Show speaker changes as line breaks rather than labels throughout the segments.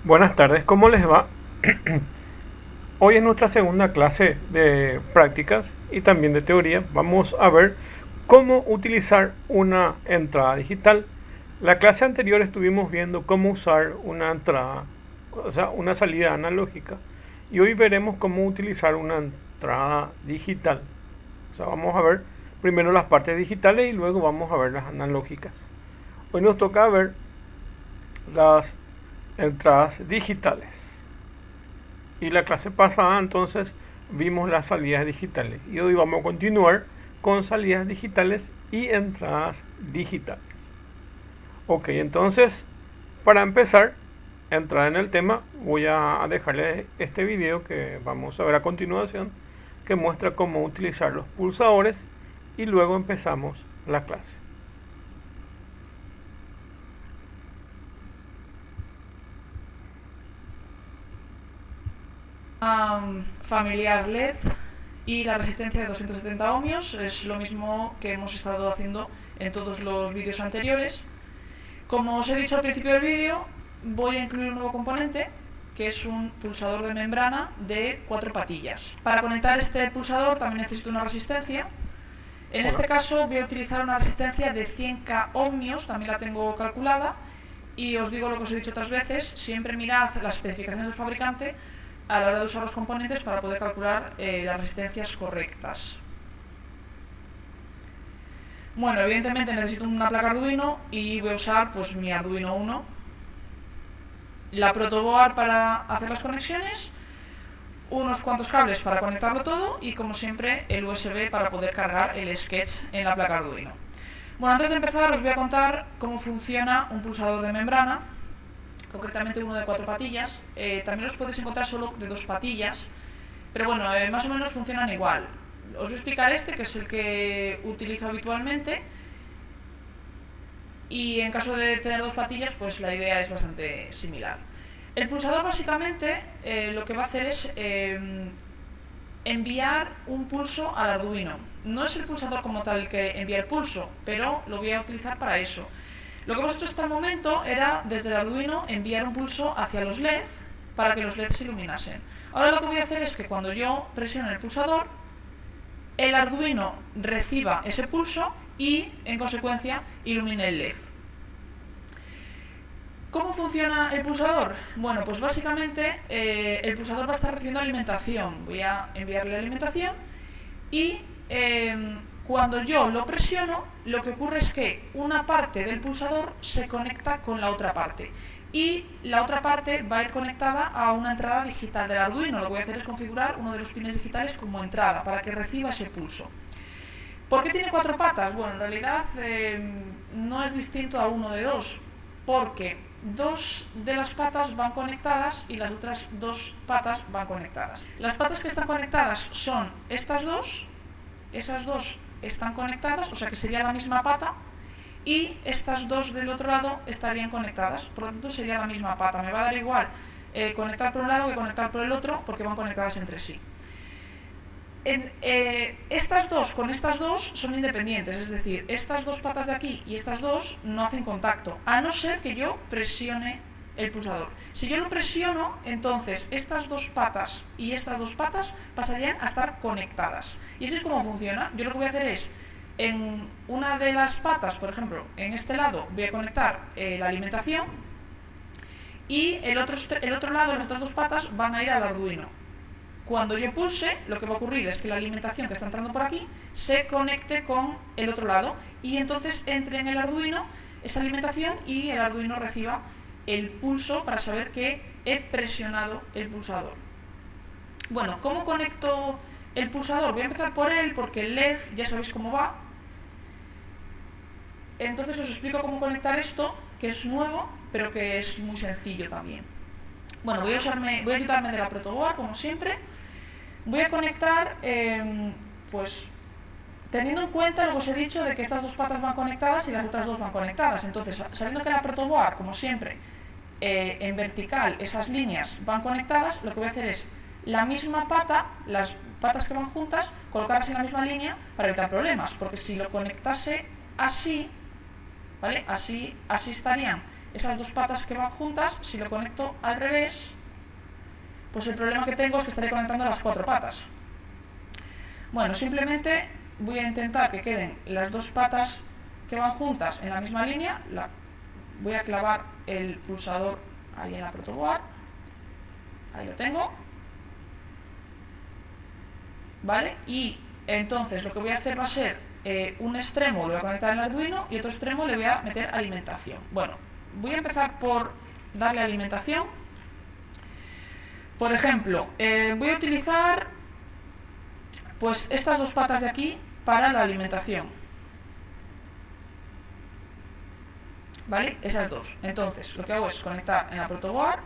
Buenas tardes, ¿cómo les va? Hoy en nuestra segunda clase de prácticas y también de teoría vamos a ver cómo utilizar una entrada digital. La clase anterior estuvimos viendo cómo usar una entrada, o sea, una salida analógica, y hoy veremos cómo utilizar una entrada digital. O sea, vamos a ver primero las partes digitales y luego vamos a ver las analógicas. Hoy nos toca ver las entradas digitales. Y la clase pasada entonces vimos las salidas digitales. Y hoy vamos a continuar con salidas digitales y entradas digitales. Ok, entonces para empezar a entrar en el tema voy a dejarles este video que vamos a ver a continuación, que muestra cómo utilizar los pulsadores, y luego empezamos la clase.
Familiar LED y la resistencia de 270 ohmios es lo mismo que hemos estado haciendo en todos los vídeos anteriores. Como os he dicho al principio del vídeo, voy a incluir un nuevo componente que es un pulsador de membrana de 4 patillas. Para conectar este pulsador también necesito una resistencia. En este caso voy a utilizar una resistencia de 100K ohmios, también la tengo calculada. Y os digo lo que os he dicho otras veces, siempre mirad las especificaciones del fabricante a la hora de usar los componentes para poder calcular las resistencias correctas. Bueno, evidentemente necesito una placa Arduino y voy a usar pues mi Arduino Uno, la protoboard para hacer las conexiones, unos cuantos cables para conectarlo todo y, como siempre, el USB para poder cargar el sketch en la placa Arduino. Bueno, antes de empezar os voy a contar cómo funciona un pulsador de membrana, concretamente uno de 4 patillas. También los puedes encontrar solo de 2 patillas, pero bueno, más o menos funcionan igual. Os voy a explicar este, que es el que utilizo habitualmente, y en caso de tener 2 patillas, pues la idea es bastante similar. El pulsador básicamente lo que va a hacer es enviar un pulso al Arduino. No es el pulsador como tal que envía el pulso, pero lo voy a utilizar para eso. Lo que hemos hecho hasta el momento era, desde el Arduino, enviar un pulso hacia los LED para que los LED se iluminasen. Ahora lo que voy a hacer es que cuando yo presione el pulsador, el Arduino reciba ese pulso y, en consecuencia, ilumine el LED. ¿Cómo funciona el pulsador? Bueno, pues básicamente el pulsador va a estar recibiendo alimentación. Voy a enviarle alimentación y cuando yo lo presiono, lo que ocurre es que una parte del pulsador se conecta con la otra parte y la otra parte va a ir conectada a una entrada digital del Arduino. Lo que voy a hacer es configurar uno de los pines digitales como entrada para que reciba ese pulso. ¿Por qué tiene 4 patas? Bueno, en realidad no es distinto a uno de 2, porque 2 de las patas van conectadas y las otras 2 patas van conectadas. Las patas que están conectadas son estas dos, esas 2 están conectadas, o sea que sería la misma pata, y estas 2 del otro lado estarían conectadas, por lo tanto sería la misma pata. Me va a dar igual conectar por un lado que conectar por el otro, porque van conectadas entre sí. Estas dos con estas dos son independientes, es decir, estas 2 patas de aquí y estas 2 no hacen contacto, a no ser que yo presione el pulsador. Si yo lo presiono, entonces estas 2 patas y estas 2 patas pasarían a estar conectadas. Y así es como funciona. Yo lo que voy a hacer es, en una de las patas, por ejemplo, en este lado, voy a conectar la alimentación, y el otro lado, las otras 2 patas, van a ir al Arduino. Cuando yo pulse, lo que va a ocurrir es que la alimentación que está entrando por aquí se conecte con el otro lado y entonces entre en el Arduino esa alimentación y el Arduino reciba el pulso para saber que he presionado el pulsador. Bueno, ¿cómo conecto el pulsador? Voy a empezar por él porque el LED ya sabéis cómo va. Entonces os explico cómo conectar esto, que es nuevo, pero que es muy sencillo también. Bueno, voy a ayudarme de la protoboard, como siempre. Voy a conectar, pues, teniendo en cuenta lo que os he dicho de que estas 2 patas van conectadas y las otras 2 van conectadas. Entonces, sabiendo que la protoboard, como siempre, en vertical esas líneas van conectadas, lo que voy a hacer es la misma pata, las patas que van juntas, colocarlas en la misma línea para evitar problemas. Porque si lo conectase así, ¿vale? Así estarían esas dos patas que van juntas, si lo conecto al revés, pues el problema que tengo es que estaré conectando las 4 patas. Bueno, simplemente voy a intentar que queden las dos patas que van juntas en la misma línea. Voy a clavar el pulsador ahí en la protoboard. Ahí lo tengo. ¿Vale? Y entonces lo que voy a hacer va a ser un extremo lo voy a conectar en el Arduino y otro extremo le voy a meter alimentación. Bueno, voy a empezar por darle alimentación. Por ejemplo, voy a utilizar pues estas dos patas de aquí para la alimentación. ¿Vale? Esas dos. Entonces, lo que hago es conectar en la protoboard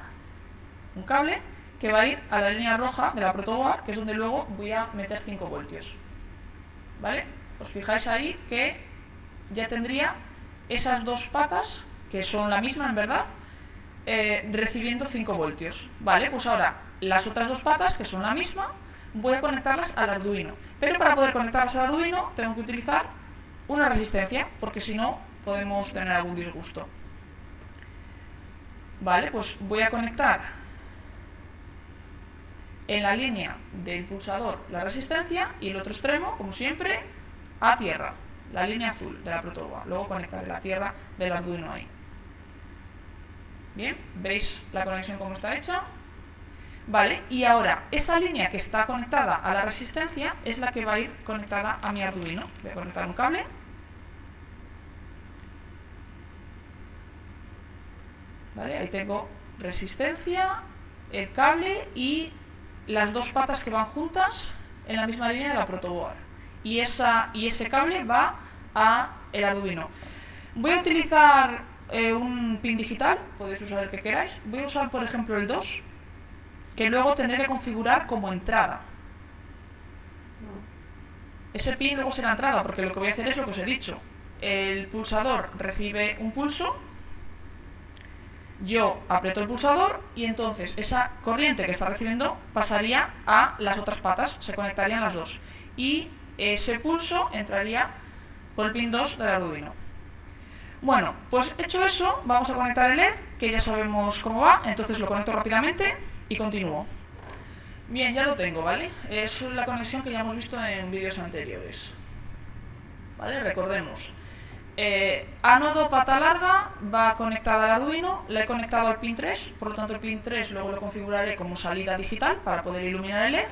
un cable que va a ir a la línea roja de la protoboard, que es donde luego voy a meter 5 voltios. ¿Vale? Os fijáis ahí que ya tendría esas dos patas, que son la misma en verdad, recibiendo 5 voltios. Vale, pues ahora las otras dos patas, que son la misma, voy a conectarlas al Arduino. Pero para poder conectarlas al Arduino tengo que utilizar una resistencia, porque si no podemos tener algún disgusto. Vale, pues voy a conectar en la línea del pulsador la resistencia y el otro extremo, como siempre, a tierra, la línea azul de la protoboard. Luego conectaré la tierra del Arduino ahí. Bien, ¿veis la conexión cómo está hecha? Vale, y ahora esa línea que está conectada a la resistencia es la que va a ir conectada a mi Arduino. Voy a conectar un cable. Vale, ahí tengo resistencia, el cable y las dos patas que van juntas en la misma línea de la protoboard. Y ese cable va a el Arduino. Voy a utilizar un pin digital, podéis usar el que queráis. Voy a usar, por ejemplo, el 2, que luego tendré que configurar como entrada. Ese pin luego será entrada, porque lo que voy a hacer es lo que os he dicho. El pulsador recibe un pulso, yo aprieto el pulsador y entonces esa corriente que está recibiendo pasaría a las otras patas, se conectarían las dos. Y ese pulso entraría por el pin 2 del Arduino. Bueno, pues hecho eso, vamos a conectar el LED, que ya sabemos cómo va, entonces lo conecto rápidamente y continúo. Bien, ya lo tengo, ¿vale? Es la conexión que ya hemos visto en vídeos anteriores. ¿Vale? Recordemos. Ánodo pata larga va conectada al Arduino, la he conectado al pin 3, por lo tanto el pin 3 luego lo configuraré como salida digital para poder iluminar el LED.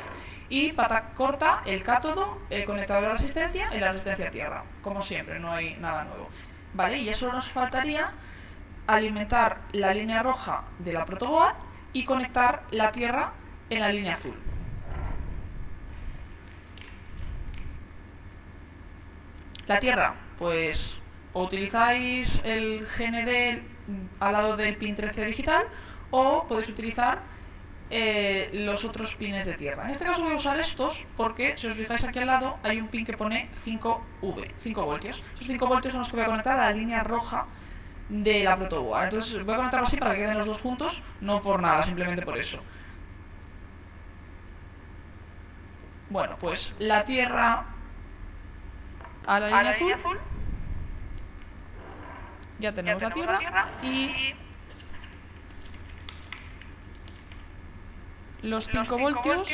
Y pata corta, el cátodo, conectado a la resistencia y la resistencia a tierra. Como siempre, no hay nada nuevo. Vale, y eso nos faltaría alimentar la línea roja de la protoboard y conectar la tierra en la línea azul. La tierra, pues o utilizáis el GND al lado del pin 13 digital o podéis utilizar los otros pines de tierra. En este caso voy a usar estos porque, si os fijáis aquí al lado, hay un pin que pone 5V, 5 voltios. Esos 5 voltios son los que voy a conectar a la línea roja de la protoboard. Entonces voy a conectarlo así para que queden los dos juntos, no por nada, simplemente por eso. Bueno, pues la tierra a la línea azul. Ya tenemos la tierra y los 5 voltios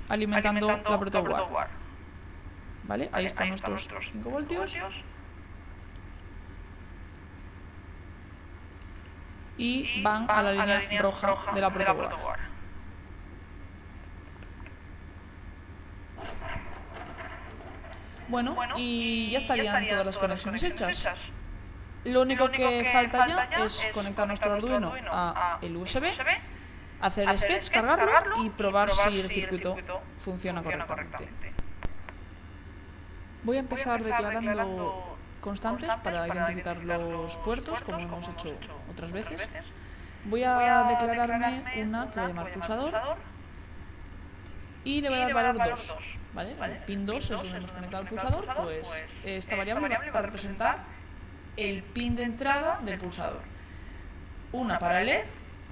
alimentando la protoboard. ¿Vale? Ahí están nuestros 5 voltios. Y van a la línea roja de la protoboard. Bueno, y ya estarían todas las conexiones hechas. Lo único que falta ya es conectar nuestro Arduino a el USB, hacer el sketch, cargarlo y probar si el circuito funciona correctamente. Voy a empezar declarando constantes para identificar los puertos, como hemos hecho otras veces. Voy a declararme una que voy a llamar pulsador y le voy a dar valor 2. ¿Vale? El pin 2 es donde hemos conectado el pulsador, pues esta variable va a representar el pin de entrada del pulsador. Una para el LED,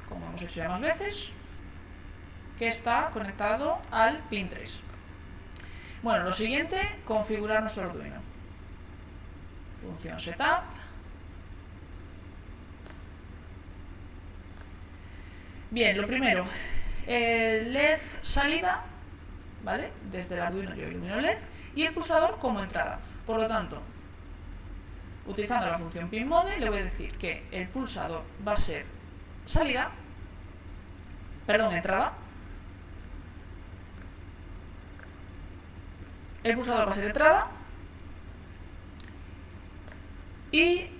como hemos hecho ya más veces, que está conectado al pin 3. Bueno, lo siguiente, configurar nuestro Arduino. Función setup. Bien, lo primero, LED salida, ¿vale? Desde el Arduino yo ilumino LED y el pulsador como entrada. Por lo tanto, utilizando la función pinMode, le voy a decir que el pulsador va a ser salida, perdón, entrada. El pulsador va a ser entrada y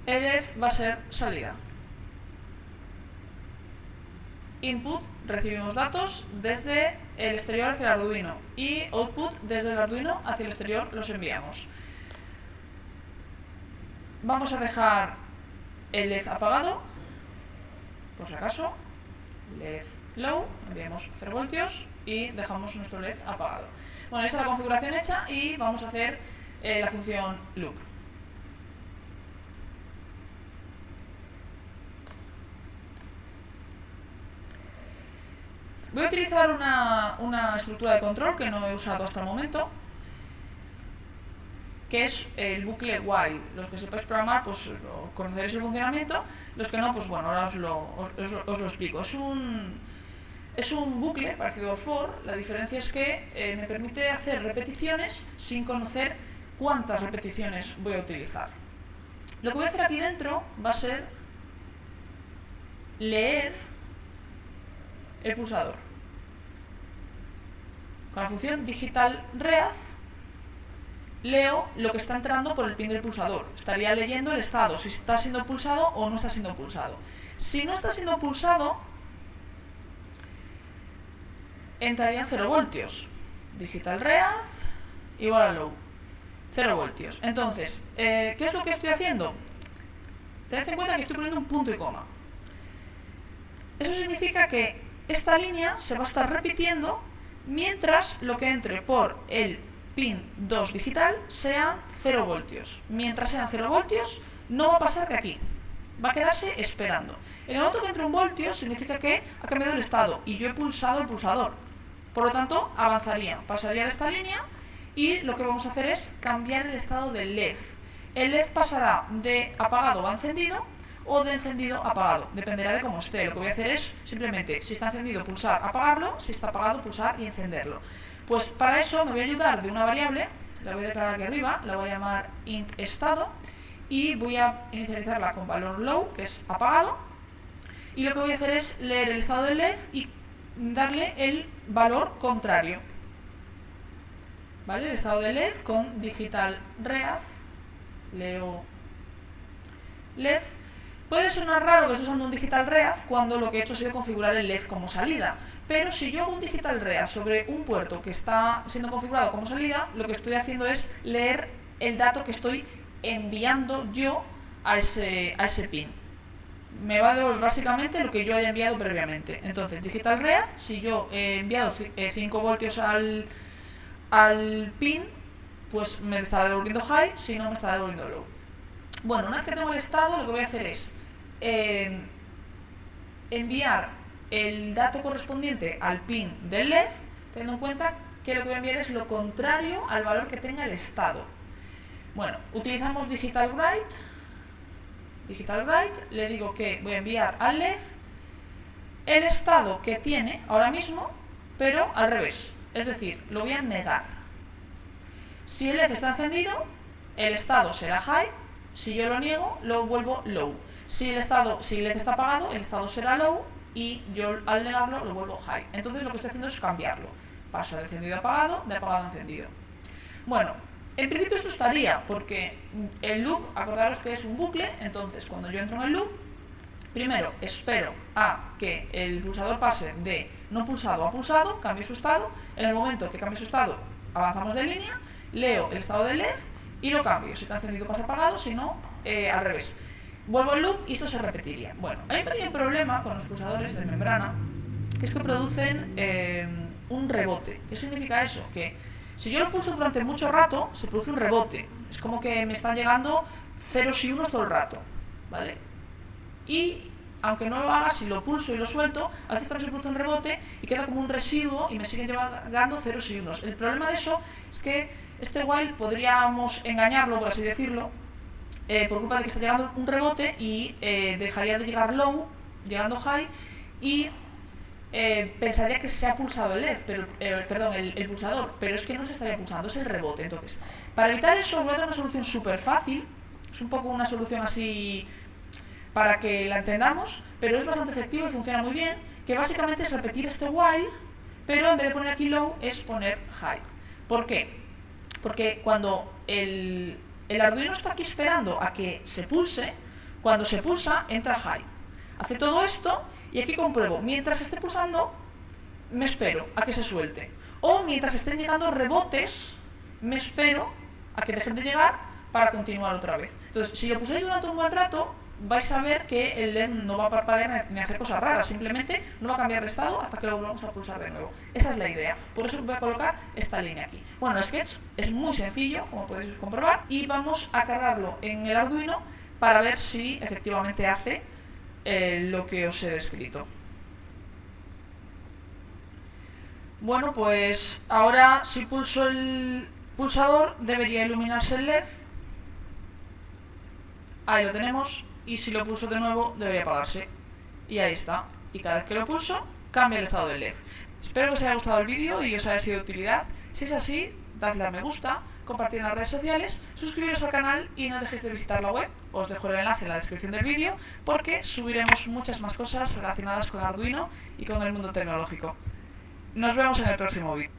el LED va a ser salida. Input, recibimos datos desde el exterior hacia el Arduino y output desde el Arduino hacia el exterior los enviamos. Vamos a dejar el LED apagado, por si acaso. LED low, enviamos 0 voltios y dejamos nuestro LED apagado. Bueno, esta es la configuración hecha y vamos a hacer la función loop. Voy a utilizar una estructura de control que no he usado hasta el momento, que es el bucle while. Los que sepáis programar, pues conoceréis el funcionamiento. Los que no, pues bueno, ahora os lo explico. Es un bucle parecido al for. La diferencia es que me permite hacer repeticiones sin conocer cuántas repeticiones voy a utilizar. Lo que voy a hacer aquí dentro va a ser leer el pulsador. Con la función digitalRead leo lo que está entrando por el pin del pulsador. Estaría leyendo el estado, si está siendo pulsado o no está siendo pulsado. Si no está siendo pulsado, entraría en 0 voltios. DigitalRead igual a low. 0 voltios. Entonces, ¿qué es lo que estoy haciendo? Tened en cuenta que estoy poniendo un punto y coma. Eso significa que esta línea se va a estar repitiendo mientras lo que entre por el pin 2 digital sean 0 voltios. Mientras sean 0 voltios, no va a pasar de aquí. Va a quedarse esperando. En el momento que entre un voltio, significa que ha cambiado el estado y yo he pulsado el pulsador. Por lo tanto, avanzaría, pasaría de esta línea y lo que vamos a hacer es cambiar el estado del LED. El LED pasará de apagado a encendido o de encendido a apagado, dependerá de cómo esté. Lo que voy a hacer es simplemente, si está encendido, pulsar apagarlo, si está apagado, pulsar y encenderlo. Pues para eso me voy a ayudar de una variable, la voy a declarar aquí arriba, la voy a llamar int estado y voy a inicializarla con valor low, que es apagado, y lo que voy a hacer es leer el estado del LED y darle el valor contrario. ¿Vale? El estado del LED con digitalRead, leo LED. Puede sonar raro que esté usando un digitalRead cuando lo que he hecho ha sido configurar el LED como salida, pero si yo hago un digitalRead sobre un puerto que está siendo configurado como salida, lo que estoy haciendo es leer el dato que estoy enviando yo a ese pin. Me va a devolver básicamente lo que yo haya enviado previamente. Entonces, digitalRead, si yo he enviado 5 voltios al pin, pues me estará devolviendo high, si no me estará devolviendo low. Bueno, una vez que tengo el estado, lo que voy a hacer es enviar el dato correspondiente al pin del LED, teniendo en cuenta que lo que voy a enviar es lo contrario al valor que tenga el estado. Bueno, utilizamos digitalWrite, le digo que voy a enviar al LED el estado que tiene ahora mismo, pero al revés, es decir, lo voy a negar. Si el LED está encendido, el estado será high. Si yo lo niego, lo vuelvo low. Si el LED está apagado, el estado será low y yo al negarlo lo vuelvo high. Entonces lo que estoy haciendo es cambiarlo. Paso de encendido a apagado, de apagado a encendido. Bueno, en principio esto estaría, porque el loop, acordaros que es un bucle, entonces cuando yo entro en el loop, primero espero a que el pulsador pase de no pulsado a pulsado, cambie su estado. En el momento que cambie su estado, avanzamos de línea, leo el estado del LED y lo cambio. Si está encendido pasa apagado, si no, al revés. Vuelvo al loop y esto se repetiría. Bueno, hay un pequeño problema con los pulsadores de membrana, que es que producen un rebote. ¿Qué significa eso? Que si yo lo pulso durante mucho rato, se produce un rebote. Es como que me están llegando ceros y unos todo el rato, ¿vale? Y aunque no lo haga, si lo pulso y lo suelto, a veces también se produce un rebote y queda como un residuo y me siguen llegando ceros y unos. El problema de eso es que este while podríamos engañarlo, por así decirlo, por culpa de que está llegando un rebote y dejaría de llegar low, llegando high, y pensaría que se ha pulsado el LED, pero, perdón, el pulsador, pero es que no se estaría pulsando, es el rebote. Entonces, para evitar eso, os voy a dar una solución súper fácil. Es un poco una solución así para que la entendamos, pero es bastante efectivo y funciona muy bien, que básicamente es repetir este while, pero en vez de poner aquí low, es poner high. ¿Por qué? Porque cuando el Arduino está aquí esperando a que se pulse, cuando se pulsa, entra high. Hace todo esto y aquí compruebo, mientras esté pulsando, me espero a que se suelte. O mientras estén llegando rebotes, me espero a que dejen de llegar para continuar otra vez. Entonces, si lo pulsáis durante un buen rato, vais a ver que el LED no va a parpadear ni hacer cosas raras, simplemente no va a cambiar de estado hasta que lo volvamos a pulsar de nuevo. Esa es la idea, por eso voy a colocar esta línea aquí. Bueno, el sketch es muy sencillo, como podéis comprobar, y vamos a cargarlo en el Arduino para ver si efectivamente hace lo que os he descrito. Bueno, pues ahora si pulso el pulsador debería iluminarse el LED. Ahí lo tenemos. Y si lo pulso de nuevo debería apagarse. Y ahí está. Y cada vez que lo pulso cambia el estado del LED. Espero que os haya gustado el vídeo y os haya sido de utilidad. Si es así, dadle a me gusta, compartir en las redes sociales, suscribiros al canal y no dejéis de visitar la web. Os dejo el enlace en la descripción del vídeo porque subiremos muchas más cosas relacionadas con Arduino y con el mundo tecnológico. Nos vemos en el próximo vídeo.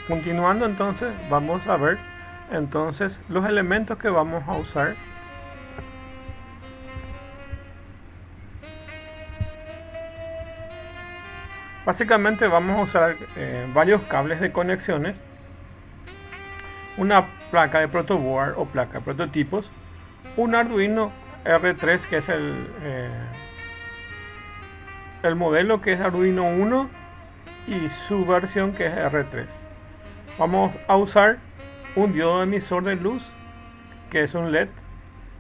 Continuando, entonces vamos a ver entonces los elementos que vamos a usar. Básicamente vamos a usar varios cables de conexiones, una placa de protoboard o placa de prototipos, un Arduino R3 que es el modelo que es Arduino 1 y su versión que es R3. Vamos a usar un diodo emisor de luz que es un LED,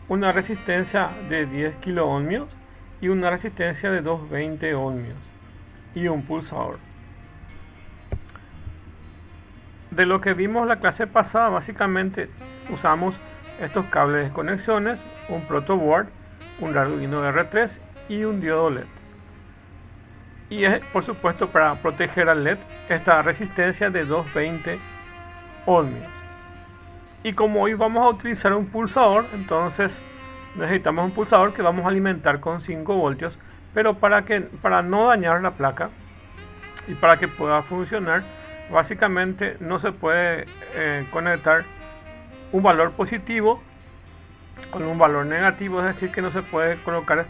una resistencia de 10 kilo ohmios y una resistencia de 220 ohmios y un pulsador. De lo que vimos la clase pasada, básicamente usamos estos cables de conexiones, un protoboard, un Arduino R3 y un diodo LED. Y es, por supuesto, para proteger al LED esta resistencia de 220 ohmios. Y como hoy vamos a utilizar un pulsador, entonces necesitamos un pulsador que vamos a alimentar con 5 voltios, pero para no dañar la placa y para que pueda funcionar, básicamente no se puede conectar un valor positivo con un valor negativo, es decir, que no se puede colocar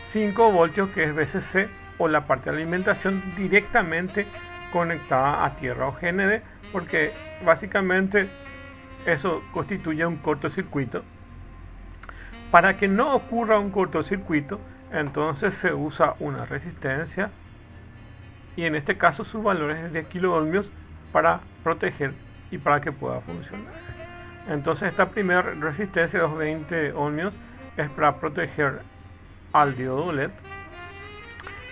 5 voltios que es VCC o la parte de alimentación directamente conectada a tierra o GND, porque básicamente eso constituye un cortocircuito. Para que no ocurra un cortocircuito, entonces se usa una resistencia y en este caso su valor es de 10 kilo ohmios para proteger y para que pueda funcionar. Entonces esta primera resistencia de 220 ohmios es para proteger al diodo LED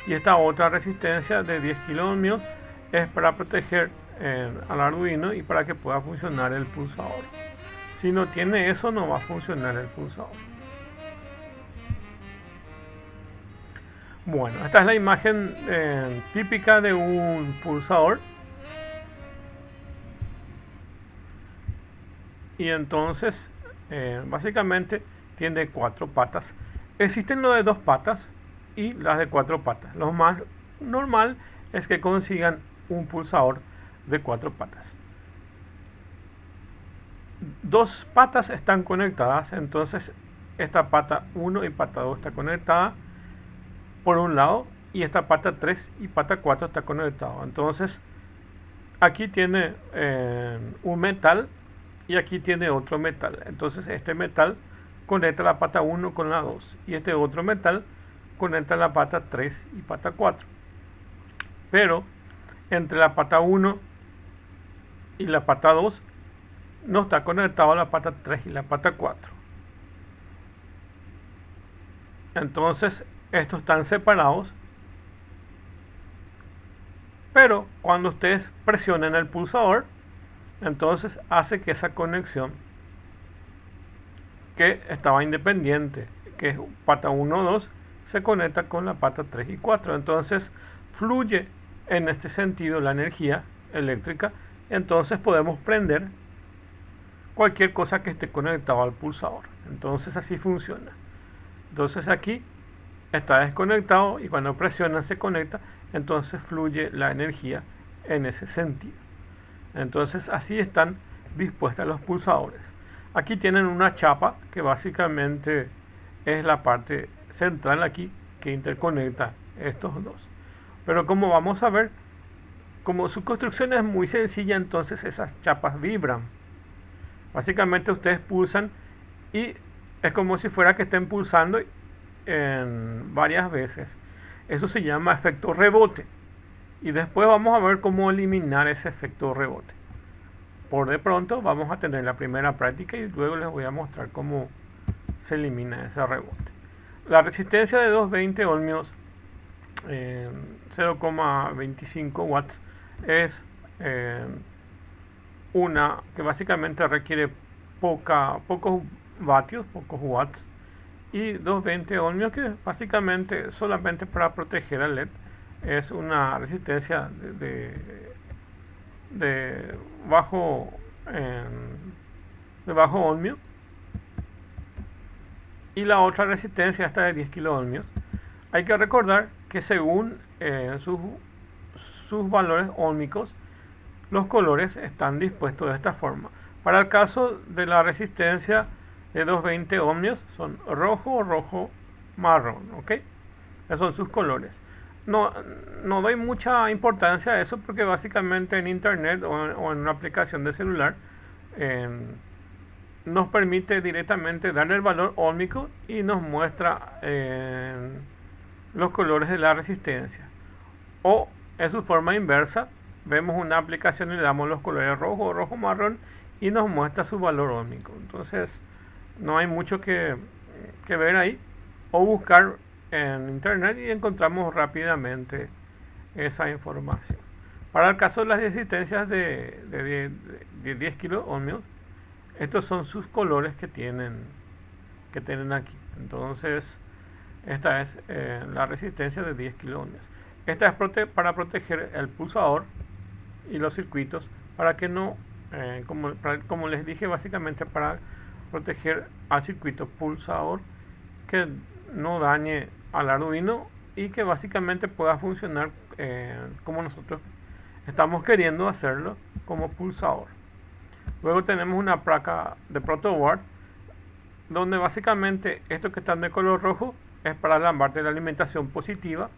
y esta otra resistencia de 10 kilo ohmios es para proteger al Arduino y para que pueda funcionar el pulsador. Si no tiene eso, no va a funcionar el pulsador. Bueno, esta es la imagen típica de un pulsador. Y entonces, básicamente, tiene 4 patas. Existen los de 2 patas y las de 4 patas. Lo más normal es que consigan un pulsador de 4 patas. 2 patas están conectadas, entonces esta pata 1 y pata 2 está conectada por un lado y esta pata 3 y pata 4 está conectado. Entonces aquí tiene un metal y aquí tiene otro metal. Entonces este metal conecta la pata 1 con la 2 y este otro metal conecta la pata 3 y pata 4. pero entre la pata 1 y la pata 2 no está conectado a la pata 3 y la pata 4. Entonces estos están separados, pero cuando ustedes presionan el pulsador, entonces hace que esa conexión que estaba independiente, que es pata 1 o 2, se conecta con la pata 3 y 4. Entonces fluye en este sentido la energía eléctrica. Entonces podemos prender cualquier cosa que esté conectado al pulsador. Entonces así funciona. Entonces aquí está desconectado y cuando presiona se conecta. Entonces fluye la energía en ese sentido. Entonces así están dispuestas los pulsadores. Aquí tienen una chapa que básicamente es la parte central aquí que interconecta estos dos. Pero como vamos a ver, como su construcción es muy sencilla, entonces esas chapas vibran. Básicamente ustedes pulsan y es como si fuera que estén pulsando en varias veces. Eso se llama efecto rebote. Y después vamos a ver cómo eliminar ese efecto rebote. Por de pronto vamos a tener la primera práctica y luego les voy a mostrar cómo se elimina ese rebote. La resistencia de 220 ohmios 0,25 watts es una que básicamente requiere pocos vatios, pocos watts, y 220 ohmios que básicamente solamente para proteger al LED. Es una resistencia de bajo ohmio, y la otra resistencia esta de 10 kilo ohmios. Hay que recordar que según sus valores óhmicos, los colores están dispuestos de esta forma. Para el caso de la resistencia de 220 ohmios son rojo, rojo, marrón, ¿ok? Esos son sus colores. No doy mucha importancia a eso porque básicamente en internet o en una aplicación de celular nos permite directamente darle el valor óhmico y nos muestra los colores de la resistencia. O en su forma inversa, vemos una aplicación y le damos los colores rojo, rojo, marrón y nos muestra su valor óhmico. Entonces no hay mucho que ver ahí, o buscar en internet y encontramos rápidamente esa información. Para el caso de las resistencias de 10 kilo ohmios, estos son sus colores que tienen aquí. Entonces esta es la resistencia de 10 kilo ohmios. Esta es para proteger el pulsador y los circuitos, para que no, como les dije, básicamente para proteger al circuito pulsador, que no dañe al Arduino y que básicamente pueda funcionar como nosotros estamos queriendo hacerlo, como pulsador. Luego tenemos una placa de protoboard donde básicamente estos que están de color rojo es para la parte de la alimentación positiva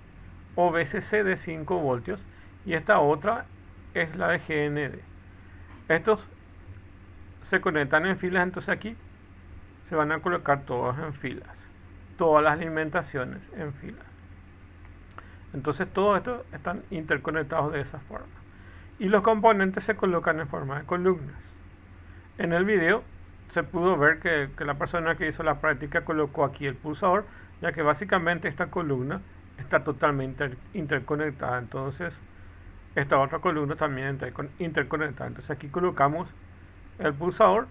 o VCC de 5 voltios, y esta otra es la de GND. Estos se conectan en filas, entonces aquí se van a colocar todos en filas, todas las alimentaciones en filas. Entonces todos estos están interconectados de esa forma y los componentes se colocan en forma de columnas. En el video se pudo ver que la persona que hizo la práctica colocó aquí el pulsador, ya que básicamente esta columna está totalmente interconectada. Entonces esta otra columna también está interconectada. Entonces aquí colocamos el pulsador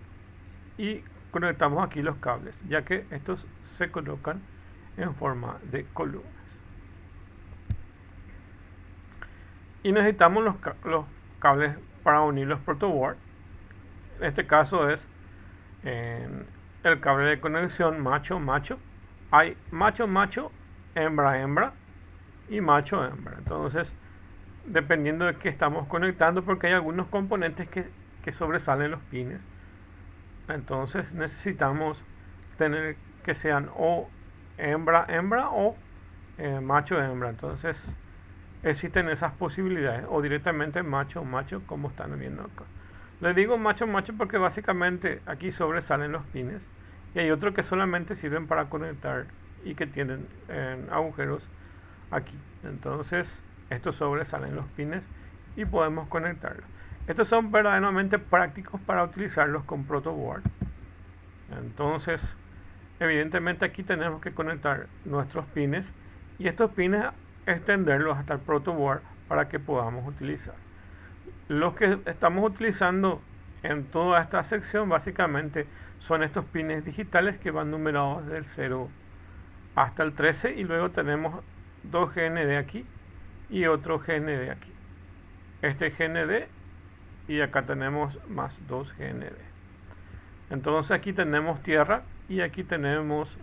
y conectamos aquí los cables, ya que estos se colocan en forma de columnas. Y necesitamos los cables para unir los protoboard. En este caso es el cable de conexión macho-macho. Hay macho-macho, hembra-hembra y macho-hembra. Entonces, dependiendo de qué estamos conectando, porque hay algunos componentes que sobresalen los pines. Entonces necesitamos tener que sean o hembra-hembra o macho-hembra. Entonces existen esas posibilidades, o directamente macho-macho, como están viendo acá. Les digo macho-macho porque básicamente aquí sobresalen los pines, y hay otros que solamente sirven para conectar y que tienen agujeros aquí. Entonces estos sobresalen los pines y podemos conectarlos. Estos son verdaderamente prácticos para utilizarlos con protoboard. Entonces, evidentemente aquí tenemos que conectar nuestros pines y estos pines extenderlos hasta el protoboard para que podamos utilizar. Los que estamos utilizando en toda esta sección básicamente son estos pines digitales que van numerados del 0 hasta el 13 y luego tenemos 2 GND aquí y otro GND aquí. Este GND y acá tenemos más 2 GND. Entonces aquí tenemos tierra y aquí tenemos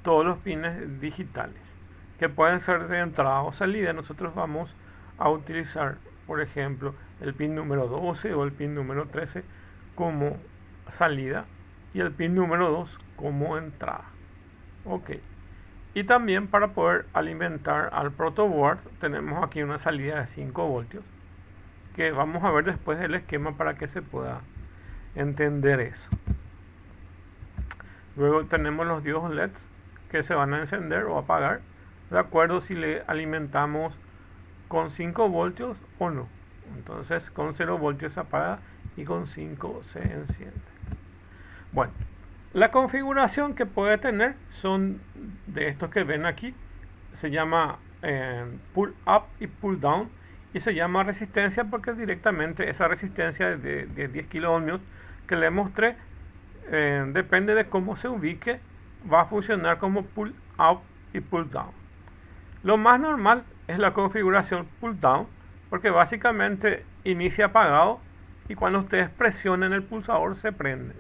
todos los pines digitales que pueden ser de entrada o salida. Nosotros vamos a utilizar, por ejemplo, el pin número 12 o el pin número 13 como salida y el pin número 2 como entrada. Ok. Y también para poder alimentar al protoboard tenemos aquí una salida de 5 voltios que vamos a ver después el esquema para que se pueda entender eso. Luego tenemos los diodos LEDs que se van a encender o apagar de acuerdo si le alimentamos con 5 voltios o no. Entonces con 0 voltios se apaga y con 5 se enciende. Bueno, la configuración que puede tener son de estos que ven aquí. Se llama pull up y pull down y se llama resistencia porque directamente esa resistencia de 10 kiloohmios que le mostré depende de cómo se ubique, va a funcionar como pull up y pull down. Lo más normal es la configuración pull down porque básicamente inicia apagado y cuando ustedes presionen el pulsador se prende.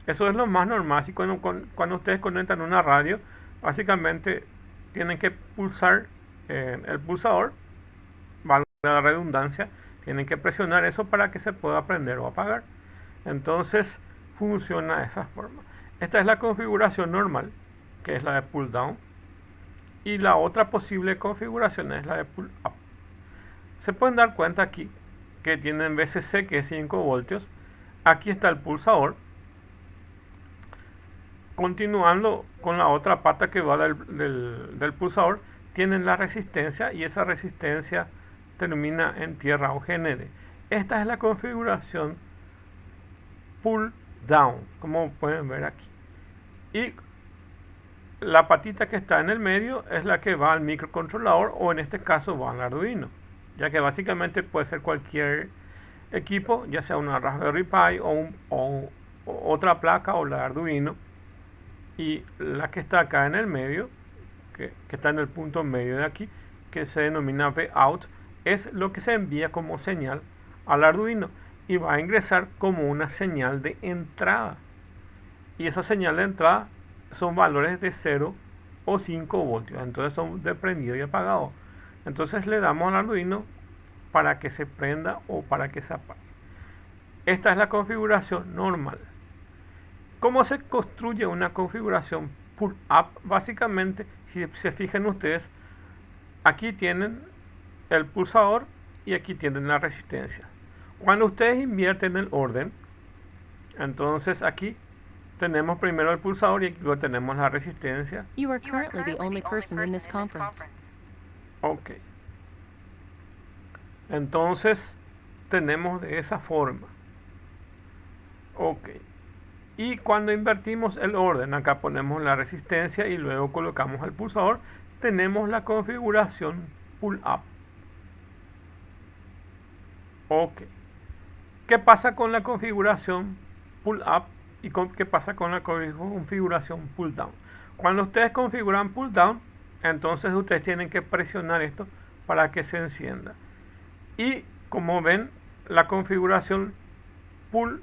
Eso es lo más normal. Si cuando ustedes conectan una radio, básicamente tienen que pulsar el pulsador, valga la redundancia, tienen que presionar eso para que se pueda prender o apagar. Entonces funciona de esa forma. Esta es la configuración normal, que es la de pull down, y la otra posible configuración es la de pull up. Se pueden dar cuenta aquí que tienen VCC, que es 5 voltios. Aquí está el pulsador. Continuando con la otra pata que va del pulsador, tienen la resistencia y esa resistencia termina en tierra o GND. Esta es la configuración pull down, como pueden ver aquí. Y la patita que está en el medio es la que va al microcontrolador o en este caso va al Arduino, ya que básicamente puede ser cualquier equipo, ya sea una Raspberry Pi o otra placa o la Arduino. Y la que está acá en el medio, que está en el punto medio de aquí, que se denomina Vout, es lo que se envía como señal al Arduino y va a ingresar como una señal de entrada. Y esa señal de entrada son valores de 0 o 5 voltios, entonces son de prendido y apagado. Entonces le damos al Arduino para que se prenda o para que se apague. Esta es la configuración normal. ¿Cómo se construye una configuración pull up? Básicamente, si se fijan ustedes, aquí tienen el pulsador y aquí tienen la resistencia. Cuando ustedes invierten el orden, entonces aquí tenemos primero el pulsador y luego tenemos la resistencia.
You are currently the only person in this conference.
Ok. Entonces tenemos de esa forma. Ok. Y cuando invertimos el orden, acá ponemos la resistencia y luego colocamos el pulsador, tenemos la configuración pull up. Ok. ¿Qué pasa con la configuración pull up y qué pasa con la configuración pull down? Cuando ustedes configuran pull down, entonces ustedes tienen que presionar esto para que se encienda. Y como ven, la configuración pull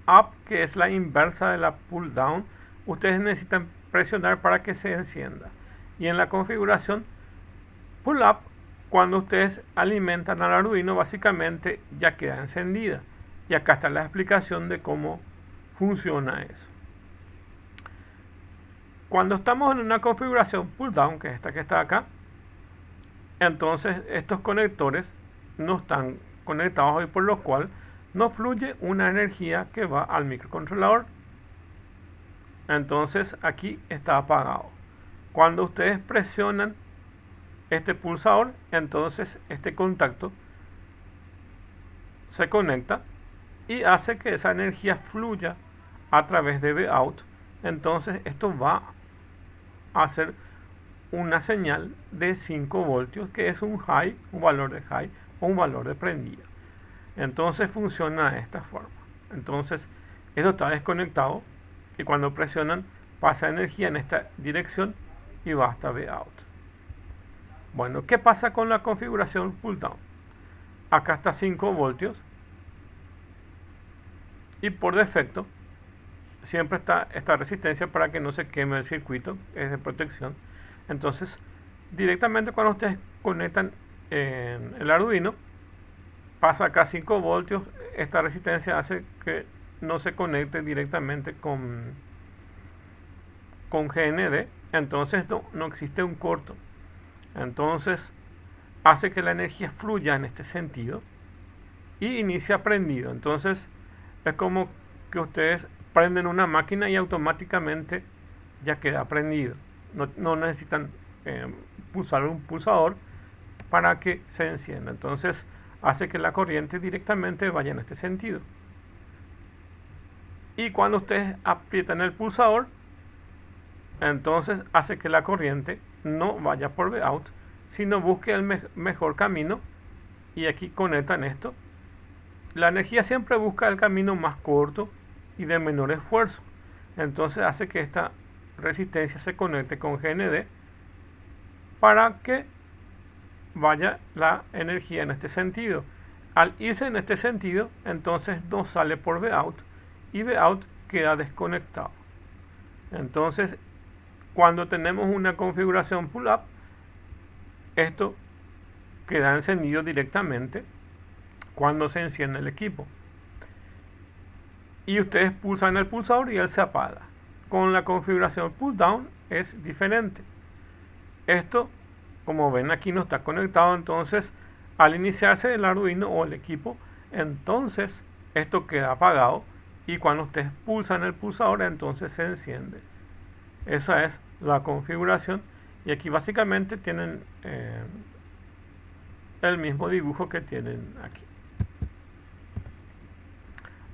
up, que es la inversa de la pull down, ustedes necesitan presionar para que se encienda. Y en la configuración pull up, cuando ustedes alimentan al Arduino, básicamente ya queda encendida. Y acá está la explicación de cómo funciona eso. Cuando estamos en una configuración pull down, que es esta que está acá, entonces estos conectores no están conectados y por lo cual no fluye una energía que va al microcontrolador. Entonces aquí está apagado. Cuando ustedes presionan este pulsador, entonces este contacto se conecta y hace que esa energía fluya a través de Vout. Entonces esto va a hacer una señal de 5 voltios, que es un high, un valor de high o un valor de prendida. Entonces funciona de esta forma. Entonces esto está desconectado y cuando presionan pasa energía en esta dirección y va hasta Vout. Bueno, ¿qué pasa con la configuración pull down? Acá está 5 voltios y por defecto siempre está esta resistencia para que no se queme el circuito, es de protección. Entonces directamente cuando ustedes conectan en el Arduino, pasa acá 5 voltios, esta resistencia hace que no se conecte directamente con GND, entonces no existe un corto. Entonces hace que la energía fluya en este sentido y inicia prendido. Entonces es como que ustedes prenden una máquina y automáticamente ya queda prendido. No necesitan pulsar un pulsador para que se encienda. Entonces hace que la corriente directamente vaya en este sentido. Y cuando ustedes aprietan el pulsador, entonces hace que la corriente no vaya por Vout, sino busque el mejor camino. Y aquí conectan esto. La energía siempre busca el camino más corto y de menor esfuerzo. Entonces hace que esta resistencia se conecte con GND para que vaya la energía en este sentido. Al irse en este sentido, entonces no sale por Vout y Vout queda desconectado. Entonces, cuando tenemos una configuración pull-up, esto queda encendido directamente cuando se enciende el equipo. Y ustedes pulsan el pulsador y él se apaga. Con la configuración pull-down es diferente. Esto, como ven aquí, no está conectado. Entonces al iniciarse el Arduino o el equipo, entonces esto queda apagado y cuando ustedes pulsan el pulsador entonces se enciende. Esa es la configuración y aquí básicamente tienen el mismo dibujo que tienen aquí.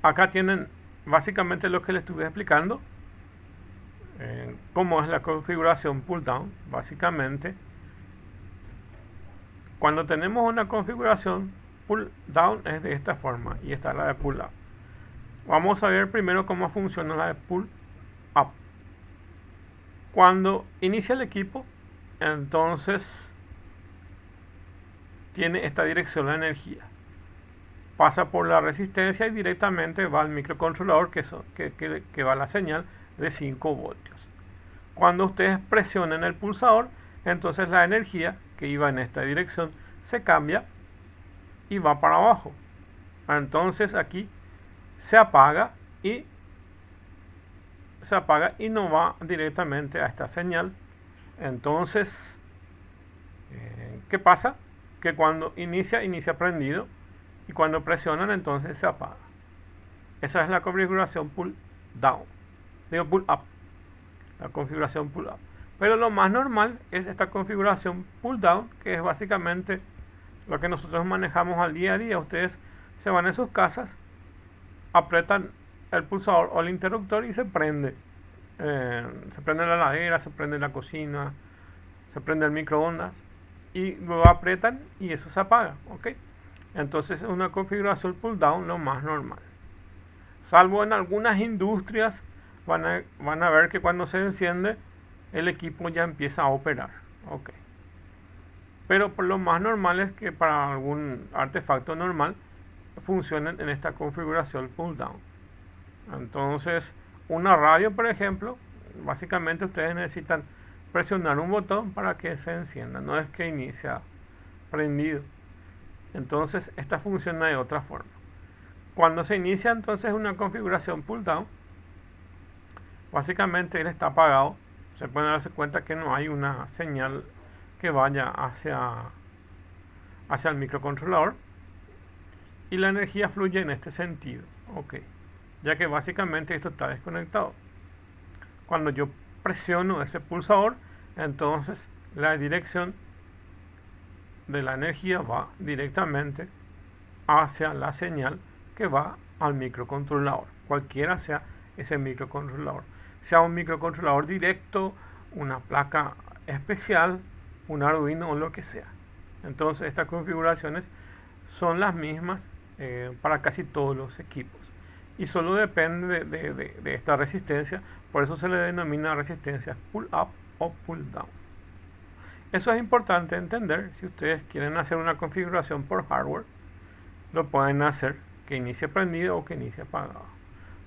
Acá tienen básicamente lo que les estuve explicando, cómo es la configuración pull down. Básicamente, cuando tenemos una configuración pull down es de esta forma y esta es la de pull up. Vamos a ver primero cómo funciona la de pull up. Cuando inicia el equipo, entonces tiene esta dirección la energía. Pasa por la resistencia y directamente va al microcontrolador que va a la señal de 5 voltios. Cuando ustedes presionen el pulsador, entonces la energía que iba en esta dirección se cambia y va para abajo. Entonces aquí se apaga y no va directamente a esta señal. Entonces, ¿qué pasa? Que cuando inicia prendido y cuando presionan entonces se apaga. Esa es la configuración pull down. Digo pull up. La configuración pull up. Pero lo más normal es esta configuración pull down, que es básicamente lo que nosotros manejamos al día a día. Ustedes se van en sus casas, apretan el pulsador o el interruptor y se prende. Se prende la heladera, se prende la cocina, se prende el microondas y luego apretan y eso se apaga. ¿Ok? Entonces es una configuración pull down lo más normal. Salvo en algunas industrias van a ver que cuando se enciende el equipo ya empieza a operar. ¿Ok? Pero por lo más normal es que para algún artefacto normal funcionen en esta configuración pull down. Entonces una radio, por ejemplo, básicamente ustedes necesitan presionar un botón para que se encienda, no es que inicia prendido. Entonces esta funciona de otra forma. Cuando se inicia entonces una configuración pull down, básicamente él está apagado. Se pueden darse cuenta que no hay una señal que vaya hacia el microcontrolador y la energía fluye en este sentido. Ok, ya que básicamente esto está desconectado. Cuando yo presiono ese pulsador, entonces la dirección de la energía va directamente hacia la señal que va al microcontrolador, cualquiera sea ese microcontrolador, sea un microcontrolador directo, una placa especial, un Arduino o lo que sea. Entonces estas configuraciones son las mismas para casi todos los equipos y solo depende de esta resistencia, por eso se le denomina resistencia pull up o pull down. Eso es importante entender. Si ustedes quieren hacer una configuración por hardware, lo pueden hacer que inicie prendido o que inicie apagado,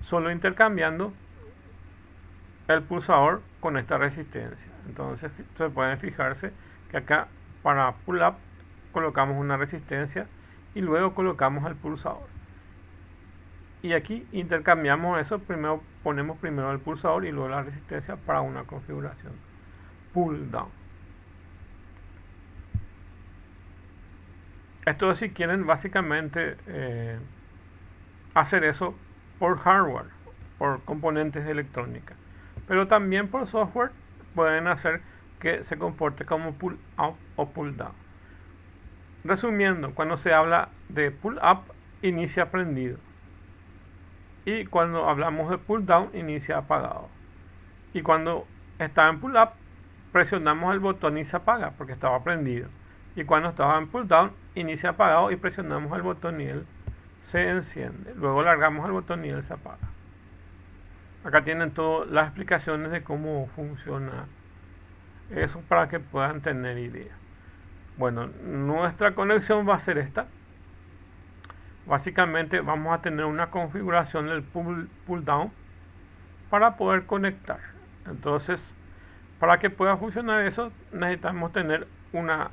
solo intercambiando el pulsador con esta resistencia. Entonces se pueden fijarse que acá para pull up colocamos una resistencia y luego colocamos el pulsador, y aquí intercambiamos eso. Primero ponemos primero el pulsador y luego la resistencia para una configuración pull down. Esto es si quieren básicamente hacer eso por hardware, por componentes de electrónica, pero también por software pueden hacer que se comporte como pull up o pull down. Resumiendo, cuando se habla de pull up inicia prendido, y cuando hablamos de pull down inicia apagado, y cuando está en pull up presionamos el botón y se apaga porque estaba prendido, y cuando estaba en pull down inicia apagado y presionamos el botón y él se enciende, luego largamos el botón y él se apaga. Acá tienen todas las explicaciones de cómo funciona eso para que puedan tener idea. Bueno, nuestra conexión va a ser esta. Básicamente vamos a tener una configuración del pull down para poder conectar. Entonces, para que pueda funcionar eso, necesitamos tener una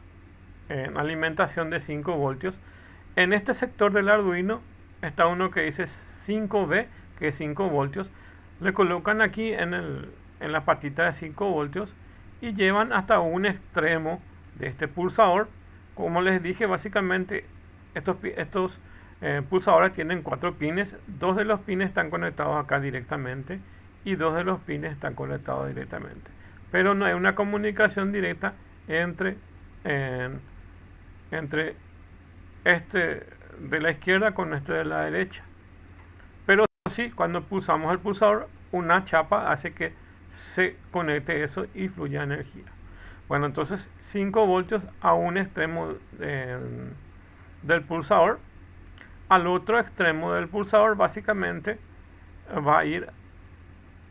alimentación de 5 voltios. En este sector del Arduino está uno que dice 5V, que es 5 voltios. Le colocan aquí en la patita de 5 voltios y llevan hasta un extremo de este pulsador. Como les dije, básicamente estos pulsadores tienen 4 pines. 2 de los pines están conectados acá directamente y 2 de los pines están conectados directamente, pero no hay una comunicación directa entre este de la izquierda con este de la derecha. Pero sí, cuando pulsamos el pulsador, una chapa hace que se conecte eso y fluya energía. Bueno, entonces 5 voltios a un extremo del pulsador. Al otro extremo del pulsador básicamente va a ir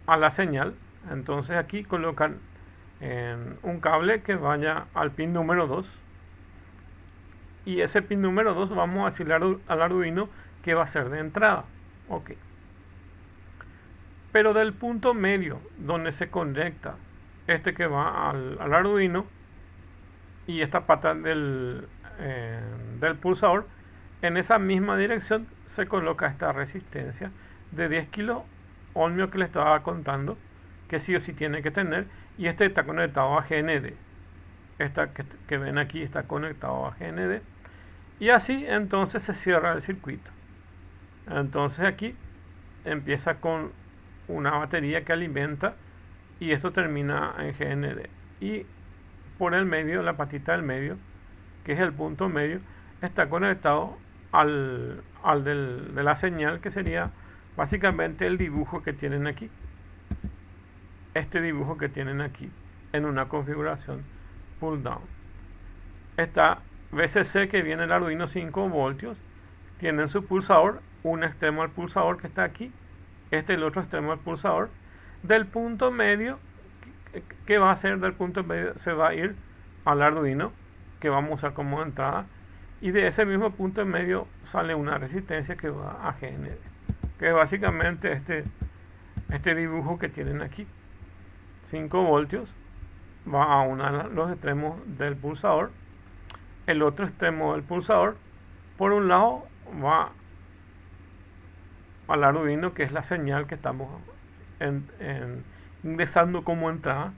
a la señal. Entonces aquí colocan un cable que vaya al pin número 2, y ese pin número 2 vamos a decirle al Arduino que va a ser de entrada. Ok. Pero del punto medio donde se conecta este que va al Arduino y esta pata del pulsador, en esa misma dirección se coloca esta resistencia de 10 kilo ohmios que le estaba contando, que sí o sí tiene que tener, y este está conectado a GND. Esta que ven aquí está conectado a GND, y así entonces se cierra el circuito. Entonces aquí empieza con una batería que alimenta, y esto termina en GND, y por el medio, la patita del medio, que es el punto medio, está conectado al de la señal, que sería básicamente el dibujo que tienen aquí. Este dibujo que tienen aquí en una configuración pull down. Esta VCC que viene el Arduino 5 voltios, tienen su pulsador, un extremo al pulsador que está aquí, el otro extremo al pulsador. Del punto medio, ¿qué va a hacer? Del punto medio se va a ir al Arduino, que vamos a usar como entrada, y de ese mismo punto medio sale una resistencia que va a GND, que es básicamente este dibujo que tienen aquí. 5 voltios va a uno de los extremos del pulsador. El otro extremo del pulsador, por un lado, va al Arduino, que es la señal que estamos ingresando como entrada,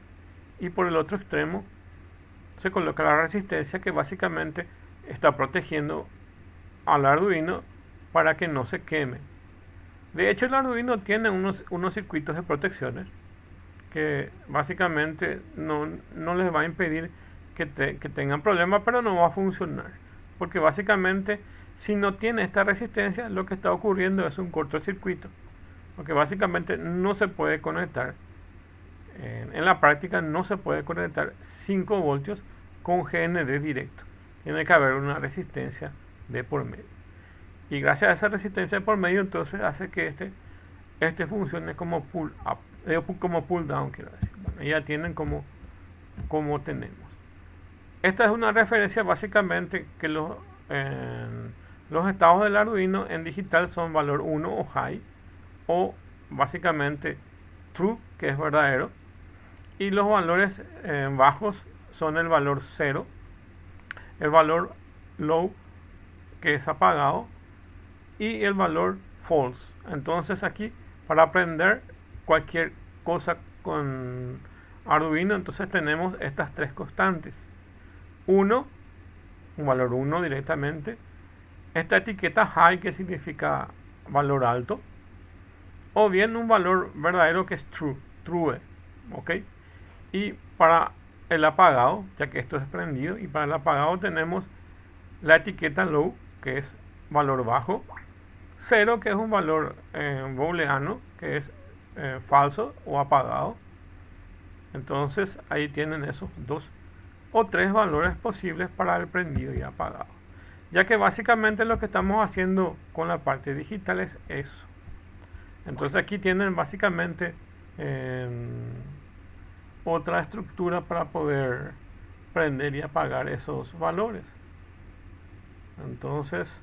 y por el otro extremo se coloca la resistencia, que básicamente está protegiendo al Arduino para que no se queme. De hecho, el Arduino tiene unos circuitos de protecciones que básicamente no les va a impedir que tengan problemas, pero no va a funcionar. Porque básicamente, si no tiene esta resistencia, lo que está ocurriendo es un cortocircuito. Porque básicamente no se puede conectar. En la práctica no se puede conectar 5 voltios con GND directo. Tiene que haber una resistencia de por medio. Y gracias a esa resistencia de por medio, entonces hace que este funcione como pull up, como pull down, quiero decir. Bueno, ya tienen como tenemos. Esta es una referencia básicamente que los estados del Arduino en digital son valor 1 o high, o básicamente true, que es verdadero, y los valores bajos son el valor 0, el valor low, que es apagado, y el valor false. Entonces aquí, para aprender cualquier cosa con Arduino, entonces tenemos estas tres constantes. 1, un valor 1 directamente. Esta etiqueta high, que significa valor alto. O bien un valor verdadero, que es true, ¿ok? Y para el apagado, ya que esto es prendido, y para el apagado tenemos la etiqueta low, que es valor bajo. 0, que es un valor booleano, que es falso o apagado. Entonces ahí tienen esos 2 o 3 valores posibles para el prendido y apagado. Ya que básicamente lo que estamos haciendo con la parte digital es eso. Entonces aquí tienen básicamente otra estructura para poder prender y apagar esos valores. Entonces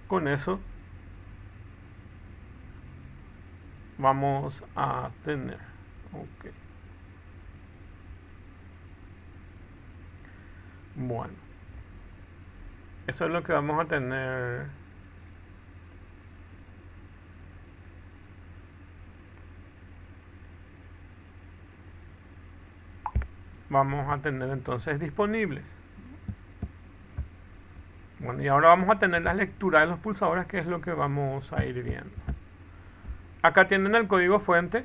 con eso vamos a tener, ok. Bueno, eso es lo que vamos a tener. Vamos a tener entonces disponibles. Bueno, y ahora vamos a tener la lectura de los pulsadores, que es lo que vamos a ir viendo. Acá tienen el código fuente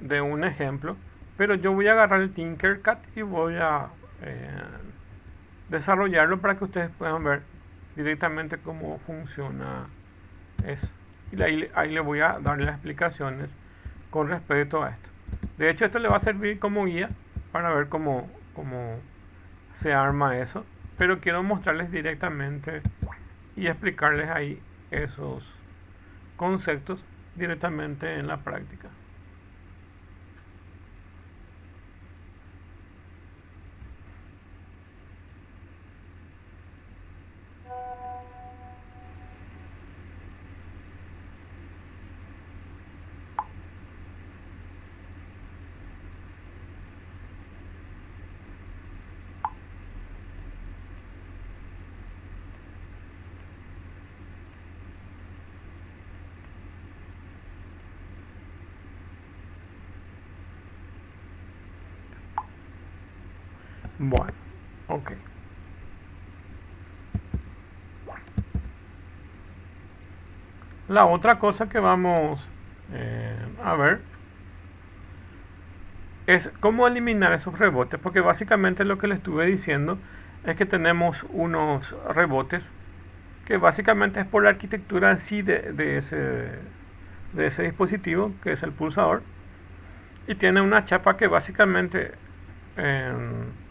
de un ejemplo, pero yo voy a agarrar el Tinkercad y voy a desarrollarlo para que ustedes puedan ver directamente cómo funciona eso. Y ahí le voy a dar las explicaciones con respecto a esto. De hecho, esto le va a servir como guía para ver cómo se arma eso, pero quiero mostrarles directamente y explicarles ahí esos conceptos directamente en la práctica. Bueno, ok. La otra cosa que vamos a ver es cómo eliminar esos rebotes, porque básicamente lo que les estuve diciendo es que tenemos unos rebotes que básicamente es por la arquitectura en sí de ese dispositivo, que es el pulsador, y tiene una chapa que básicamente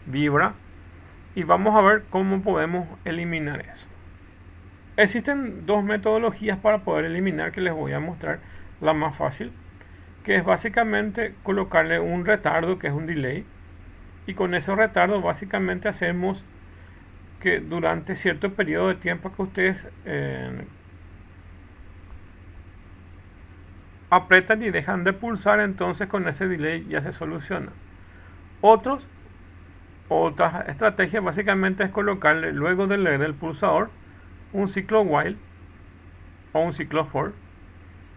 vibra, y vamos a ver cómo podemos eliminar eso. Existen dos metodologías para poder eliminar, que les voy a mostrar la más fácil, que es básicamente colocarle un retardo, que es un delay, y con ese retardo básicamente hacemos que durante cierto periodo de tiempo que ustedes apretan y dejan de pulsar, entonces con ese delay ya se soluciona. Otra estrategia básicamente es colocarle, luego de leer el pulsador, un ciclo while o un ciclo for,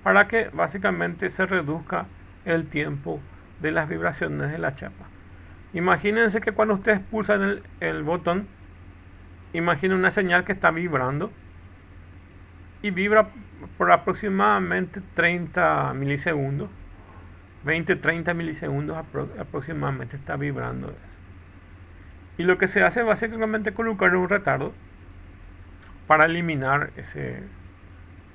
para que básicamente se reduzca el tiempo de las vibraciones de la chapa. Imagínense que cuando ustedes pulsan el botón, imaginen una señal que está vibrando y vibra por aproximadamente 30 milisegundos, 20-30 milisegundos aproximadamente está vibrando eso. Y lo que se hace es básicamente colocar un retardo para eliminar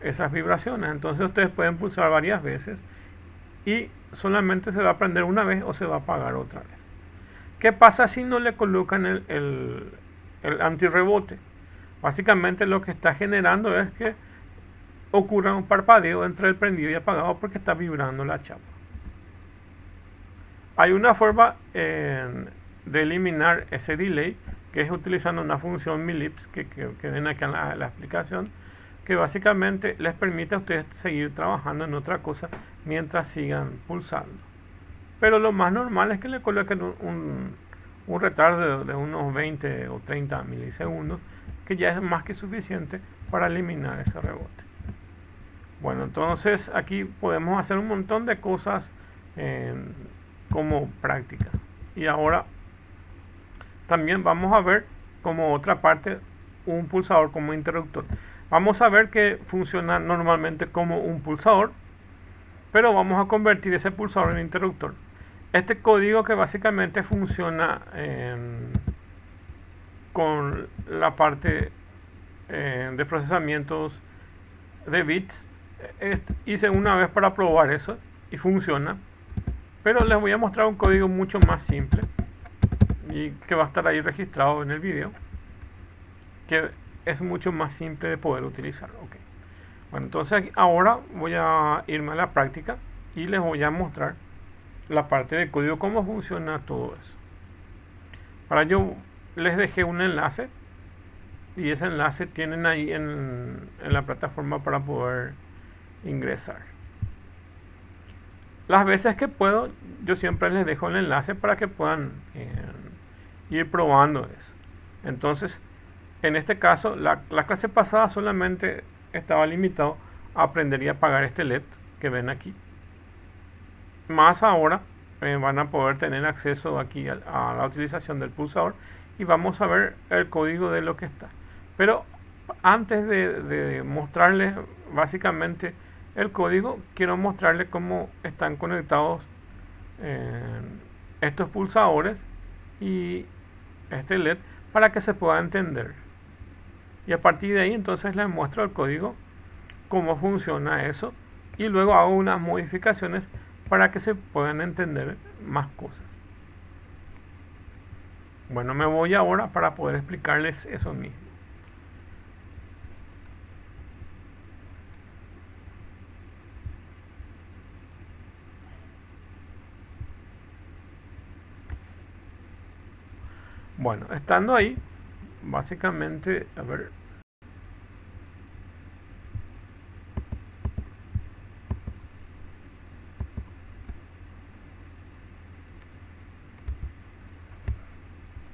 esas vibraciones. Entonces ustedes pueden pulsar varias veces y solamente se va a prender una vez o se va a apagar otra vez. ¿Qué pasa si no le colocan el antirrebote? Básicamente lo que está generando es que ocurra un parpadeo entre el prendido y apagado porque está vibrando la chapa. Hay una forma de eliminar ese delay, que es utilizando una función milips que ven acá en la explicación, que básicamente les permite a ustedes seguir trabajando en otra cosa mientras sigan pulsando. Pero lo más normal es que le coloquen un retardo de unos 20 o 30 milisegundos, que ya es más que suficiente para eliminar ese rebote. Bueno, entonces aquí podemos hacer un montón de cosas como práctica. Y ahora también vamos a ver como otra parte un pulsador como interruptor. Vamos a ver que funciona normalmente como un pulsador, pero vamos a convertir ese pulsador en interruptor. Este código que básicamente funciona con la parte de procesamientos de bits. Hice una vez para probar eso y funciona, pero les voy a mostrar un código mucho más simple y que va a estar ahí registrado en el video, que es mucho más simple de poder utilizar. Okay. Bueno, entonces ahora voy a irme a la práctica y les voy a mostrar la parte de código, cómo funciona todo eso. Para ello les dejé un enlace y ese enlace tienen ahí en la plataforma para poder ingresar. Las veces que puedo, yo siempre les dejo el enlace para que puedan ir probando eso. Entonces, en este caso, la clase pasada solamente estaba limitado a aprender y apagar este LED que ven aquí. Más ahora van a poder tener acceso aquí a la utilización del pulsador y vamos a ver el código de lo que está. Pero antes de mostrarles básicamente el código, quiero mostrarles cómo están conectados estos pulsadores y este LED para que se pueda entender. Y a partir de ahí entonces les muestro el código, cómo funciona eso, y luego hago unas modificaciones para que se puedan entender más cosas. Bueno, me voy ahora para poder explicarles eso mismo. Bueno, estando ahí, básicamente, a ver.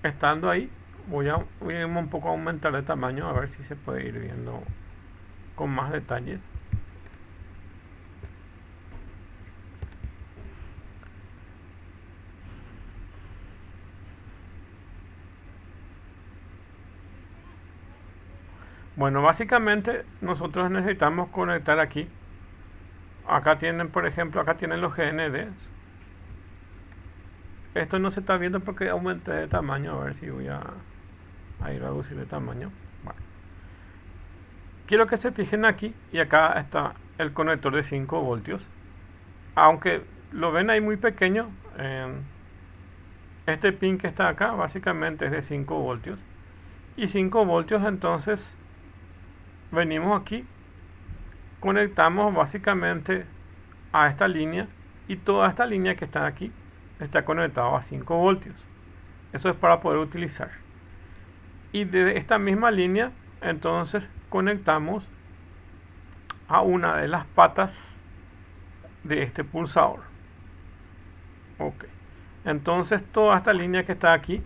Estando ahí, voy a irme un poco a aumentar de tamaño a ver si se puede ir viendo con más detalles. Bueno, básicamente nosotros necesitamos conectar aquí. Acá tienen, por ejemplo, acá tienen los GNDs. Esto no se está viendo porque aumenté de tamaño. A ver si voy a ir a reducir de tamaño. Bueno. Quiero que se fijen aquí. Y acá está el conector de 5 voltios. Aunque lo ven ahí muy pequeño. Este pin que está acá básicamente es de 5 voltios. Y 5 voltios entonces venimos aquí, conectamos básicamente a esta línea y toda esta línea que está aquí está conectada a 5 voltios. Eso es para poder utilizar. Y de esta misma línea entonces conectamos a una de las patas de este pulsador. Ok. Entonces toda esta línea que está aquí,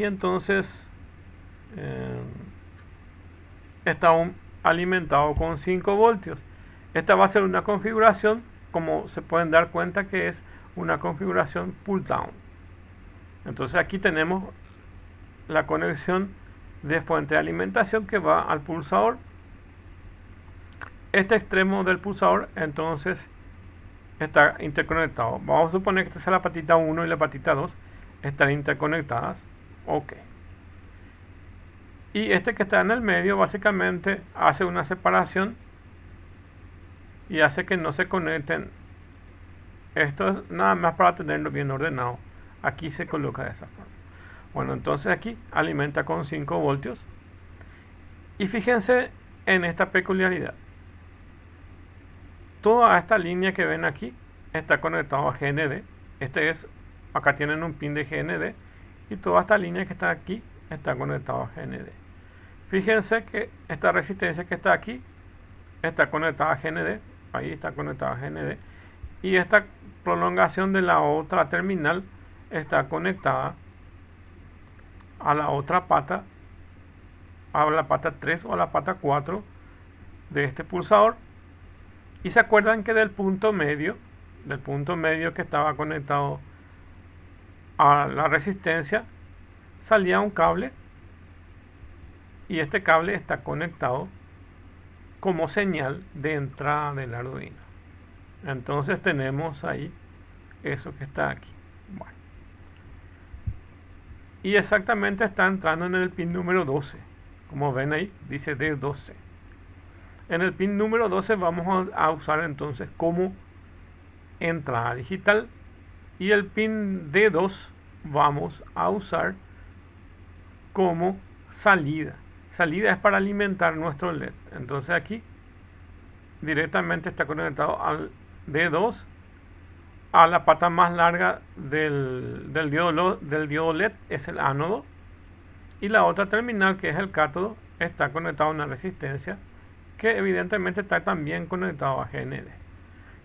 entonces está alimentado con 5 voltios. Esta va a ser una configuración, como se pueden dar cuenta que es una configuración pull down. Entonces aquí tenemos la conexión de fuente de alimentación que va al pulsador. Este extremo del pulsador entonces está interconectado. Vamos a suponer que esta es la patita 1 y la patita 2. están interconectadas. Ok. Y este que está en el medio básicamente hace una separación y hace que no se conecten. Esto es nada más para tenerlo bien ordenado. Aquí se coloca de esa forma. Bueno, entonces aquí alimenta con 5 voltios. Y fíjense en esta peculiaridad. Toda esta línea que ven aquí está conectada a GND. Acá tienen un pin de GND. Y toda esta línea que está aquí está conectada a GND. Fíjense que esta resistencia que está aquí está conectada a GND. Ahí está conectada a GND. Y esta prolongación de la otra terminal está conectada a la otra pata, a la pata 3 o a la pata 4 de este pulsador. Y se acuerdan que del punto medio que estaba conectado a la resistencia, salía un cable, y este cable está conectado como señal de entrada del Arduino. Entonces tenemos ahí eso que está aquí. Bueno. Y exactamente está entrando en el pin número 12. Como ven ahí, dice D12. En el pin número 12 vamos a usar entonces como entrada digital. Y el pin D2 vamos a usar como salida. Salida es para alimentar nuestro LED. Entonces aquí directamente está conectado al D2, a la pata más larga del diodo LED es el ánodo, y la otra terminal, que es el cátodo, está conectado a una resistencia que evidentemente está también conectado a GND.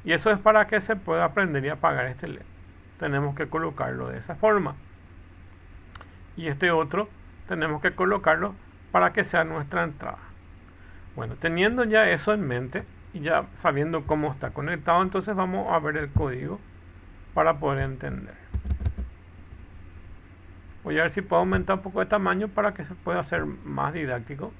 Y eso es para que se pueda prender y apagar este LED. Tenemos que colocarlo de esa forma. Y este otro tenemos que colocarlo para que sea nuestra entrada. Bueno, teniendo ya eso en mente y ya sabiendo cómo está conectado, entonces vamos a ver el código para poder entender. Voy a ver si puedo aumentar un poco de tamaño para que se pueda hacer más didáctico.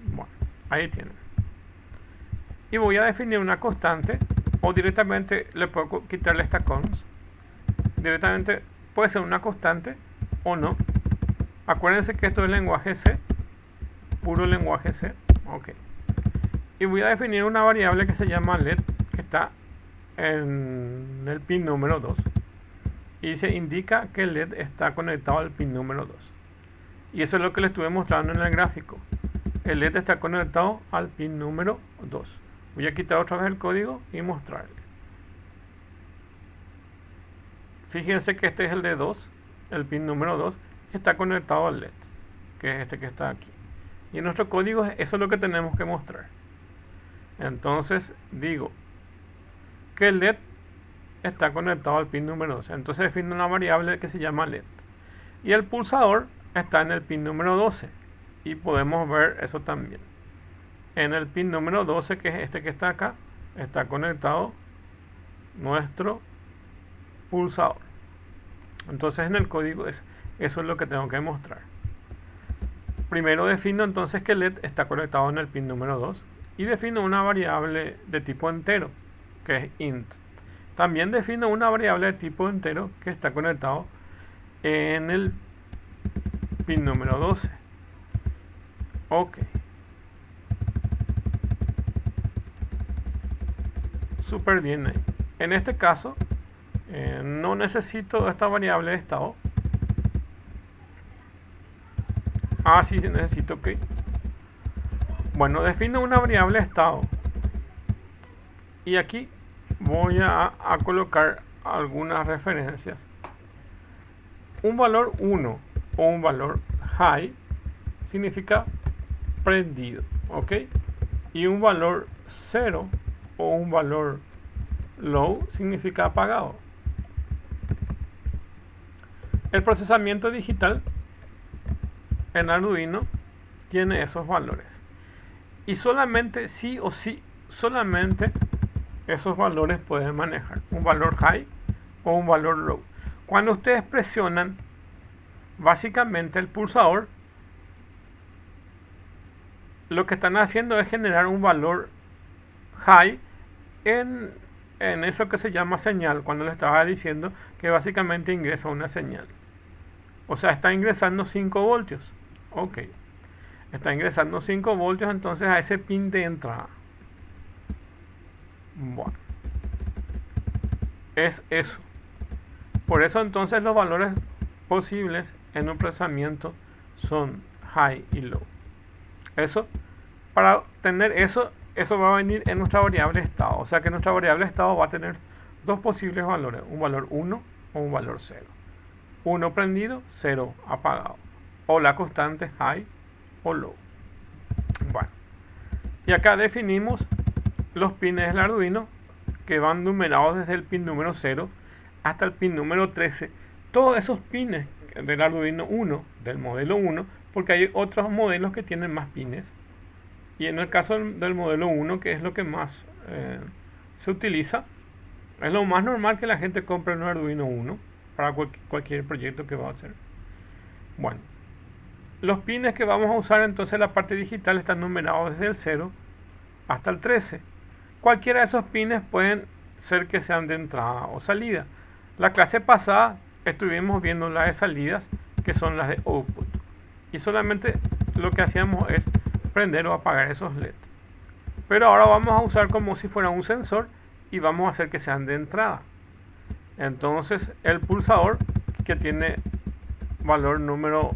Bueno, ahí tienen. Y voy a definir una constante, o directamente le puedo quitarle esta const. Directamente puede ser una constante o no. Acuérdense que esto es lenguaje C, puro lenguaje C. Ok. Y voy a definir una variable que se llama LED, que está en el pin número 2. Y se indica que el LED está conectado al pin número 2. Y eso es lo que les estuve mostrando en el gráfico. El LED está conectado al pin número 2. Voy a quitar otra vez el código y mostrarle. Fíjense que este es el D2, el pin número 2, está conectado al LED, que es este que está aquí. Y en nuestro código eso es lo que tenemos que mostrar. Entonces digo que el LED está conectado al pin número 2. Entonces defino una variable que se llama LED. Y el pulsador está en el pin número 12. Y podemos ver eso también. En el pin número 12, que es este que está acá, está conectado nuestro pulsador. Entonces en el código eso es lo que tengo que mostrar. Primero defino entonces que el LED está conectado en el pin número 2 y defino una variable de tipo entero, que es int. También defino una variable de tipo entero que está conectado en el pin número 12. Ok. Súper bien ahí. En este caso no necesito esta variable de estado. Sí necesito que. Bueno, defino una variable de estado. Y aquí voy a colocar algunas referencias. Un valor 1 o un valor high significa prendido, ¿ok? Y un valor 0 o un valor low significa apagado. El procesamiento digital en Arduino tiene esos valores. Y solamente sí o sí, solamente esos valores pueden manejar. Un valor high o un valor low. Cuando ustedes presionan básicamente el pulsador lo que están haciendo es generar un valor high en eso que se llama señal, cuando le estaba diciendo que básicamente ingresa una señal. O sea, está ingresando 5 voltios. Ok. Está ingresando 5 voltios entonces a ese pin de entrada. Bueno. Es eso. Por eso entonces los valores posibles en un procesamiento son high y low. Eso, para tener eso va a venir en nuestra variable estado. O sea que nuestra variable estado va a tener dos posibles valores. Un valor 1 o un valor 0. 1 prendido, 0 apagado. O la constante high o low. Bueno. Y acá definimos los pines del Arduino que van numerados desde el pin número 0 hasta el pin número 13. Todos esos pines del Arduino 1, del modelo 1, porque hay otros modelos que tienen más pines. Y en el caso del modelo 1, que es lo que más se utiliza, es lo más normal que la gente compre un Arduino 1 para cualquier proyecto que va a hacer. Bueno, los pines que vamos a usar entonces en la parte digital están numerados desde el 0 hasta el 13. Cualquiera de esos pines pueden ser que sean de entrada o salida. La clase pasada estuvimos viendo las de salidas, que son las de output. Y solamente lo que hacíamos es prender o apagar esos LED. Pero ahora vamos a usar como si fuera un sensor y vamos a hacer que sean de entrada. Entonces el pulsador, que tiene valor número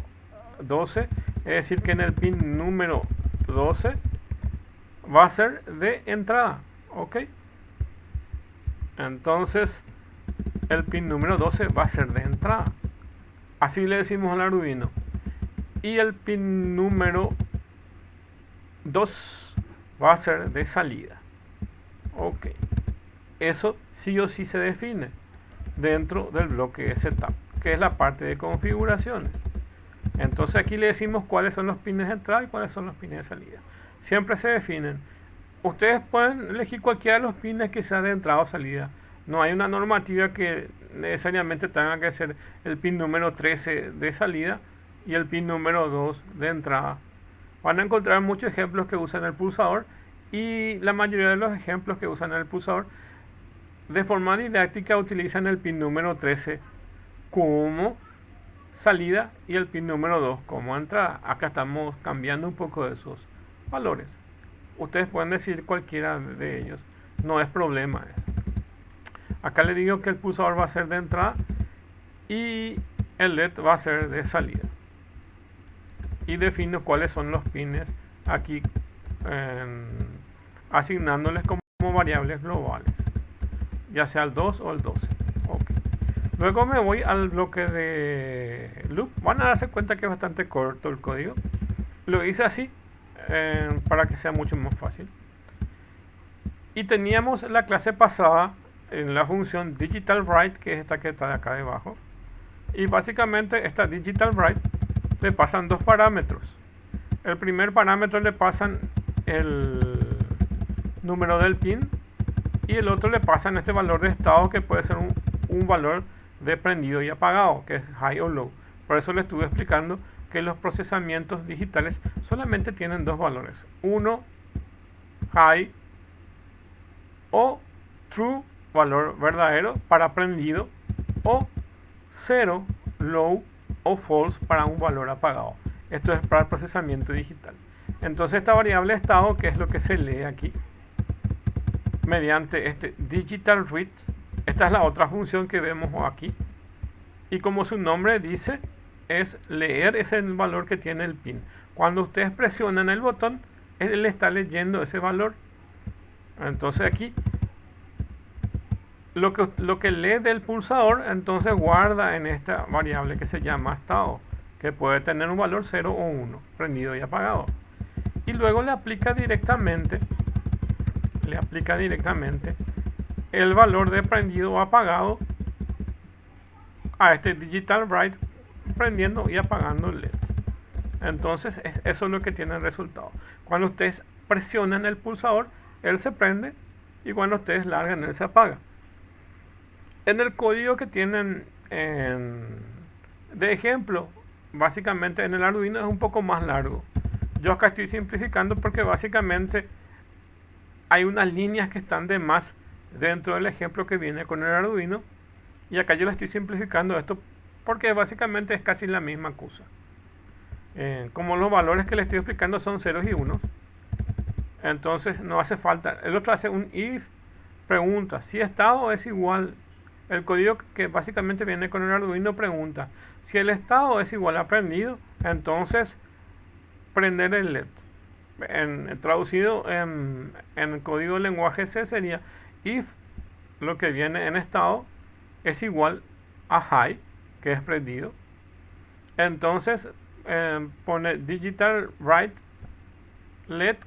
12, es decir que en el pin número 12 va a ser de entrada. Ok. Entonces el pin número 12 va a ser de entrada. Así le decimos al Arduino. Y el pin número 2 va a ser de salida. Ok. Eso sí o sí se define dentro del bloque de setup, que es la parte de configuraciones. Entonces aquí le decimos cuáles son los pines de entrada y cuáles son los pines de salida. Siempre se definen. Ustedes pueden elegir cualquiera de los pines que sea de entrada o salida. No hay una normativa que necesariamente tenga que ser el pin número 13 de salida y el pin número 2 de entrada. Van a encontrar muchos ejemplos que usan el pulsador, y la mayoría de los ejemplos que usan el pulsador de forma didáctica utilizan el pin número 13 como salida y el pin número 2 como entrada. Acá estamos cambiando un poco de esos valores. Ustedes pueden decir cualquiera de ellos, no es problema eso. Acá le digo que el pulsador va a ser de entrada y el LED va a ser de salida. Y defino cuáles son los pines aquí, asignándoles como variables globales, ya sea el 2 o el 12. Okay. Luego me voy al bloque de loop. Van a darse cuenta que es bastante corto el código. Lo hice así para que sea mucho más fácil. Y teníamos la clase pasada en la función digitalWrite, que es esta que está de acá debajo. Y básicamente esta digitalWrite le pasan dos parámetros. El primer parámetro le pasan el número del pin y el otro le pasan este valor de estado, que puede ser un valor de prendido y apagado, que es high o low. Por eso le estuve explicando que los procesamientos digitales solamente tienen dos valores: uno high o true, valor verdadero para prendido, o 0 low o false para un valor apagado. Esto es para el procesamiento digital. Entonces esta variable estado, que es lo que se lee aquí mediante este digital read, esta es la otra función que vemos aquí, y como su nombre dice, es leer ese valor que tiene el pin. Cuando ustedes presionan el botón, él está leyendo ese valor. Entonces aquí lo que lee del pulsador, entonces guarda en esta variable que se llama estado, que puede tener un valor 0 o 1, prendido y apagado. Y luego le aplica directamente el valor de prendido o apagado a este digitalWrite, prendiendo y apagando el LED. Entonces eso es lo que tiene el resultado. Cuando ustedes presionan el pulsador, él se prende, y cuando ustedes largan, él se apaga. En el código que tienen de ejemplo, básicamente en el Arduino es un poco más largo. Yo acá estoy simplificando porque básicamente hay unas líneas que están de más dentro del ejemplo que viene con el Arduino, y acá yo le estoy simplificando esto porque básicamente es casi la misma cosa. Como los valores que le estoy explicando son ceros y unos, entonces no hace falta. El otro hace un if, pregunta si estado es igual. El código que básicamente viene con el Arduino pregunta si el estado es igual a prendido, entonces prender el LED. Traducido en el código del lenguaje C sería if lo que viene en estado es igual a high, que es prendido, entonces pone digital write LED,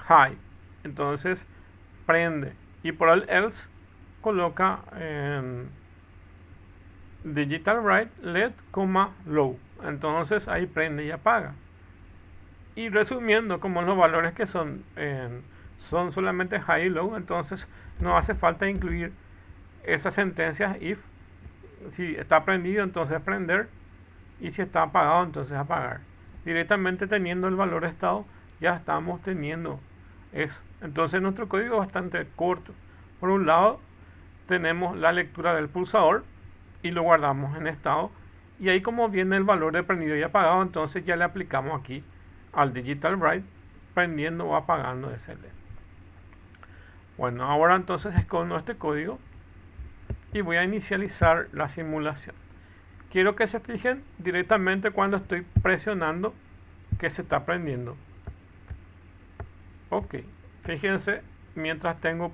high, entonces prende, y por el else coloca digital write LED, low, entonces ahí prende y apaga. Y resumiendo, como los valores que son solamente high y low, entonces no hace falta incluir esas sentencias if. Si está prendido, entonces prender, y si está apagado, entonces apagar. Directamente teniendo el valor estado ya estamos teniendo eso. Entonces nuestro código es bastante corto. Por un lado tenemos la lectura del pulsador y lo guardamos en estado, y ahí como viene el valor de prendido y apagado, entonces ya le aplicamos aquí al digital write, prendiendo o apagando ese LED. Bueno, ahora entonces escondo este código y voy a inicializar la simulación. Quiero que se fijen directamente cuando estoy presionando que se está prendiendo. Ok, fíjense, mientras tengo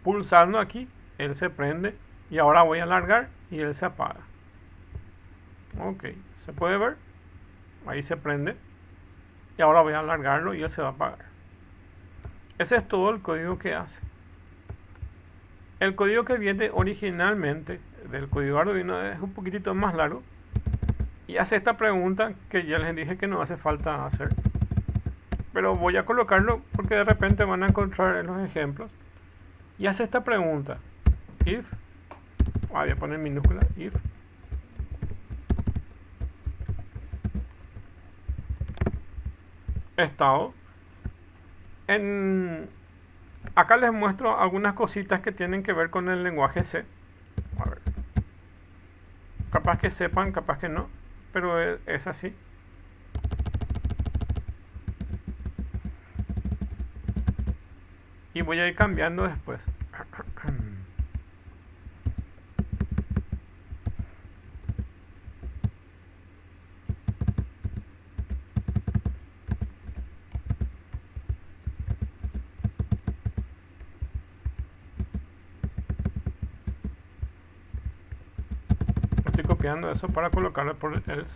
pulsando aquí, él se prende, y ahora voy a alargar y él se apaga. Ok, se puede ver, ahí se prende, y ahora voy a alargarlo y él se va a apagar. Ese es todo el código que hace. El código que viene originalmente del código Arduino es un poquitito más largo y hace esta pregunta que ya les dije que no hace falta hacer, pero voy a colocarlo porque de repente van a encontrar en los ejemplos. Y hace esta pregunta: if, voy a poner minúscula, if estado. Acá les muestro algunas cositas que tienen que ver con el lenguaje C. A ver. Capaz que sepan, capaz que no, pero es así. Y voy a ir cambiando después. Estoy copiando eso para colocarlo por el else.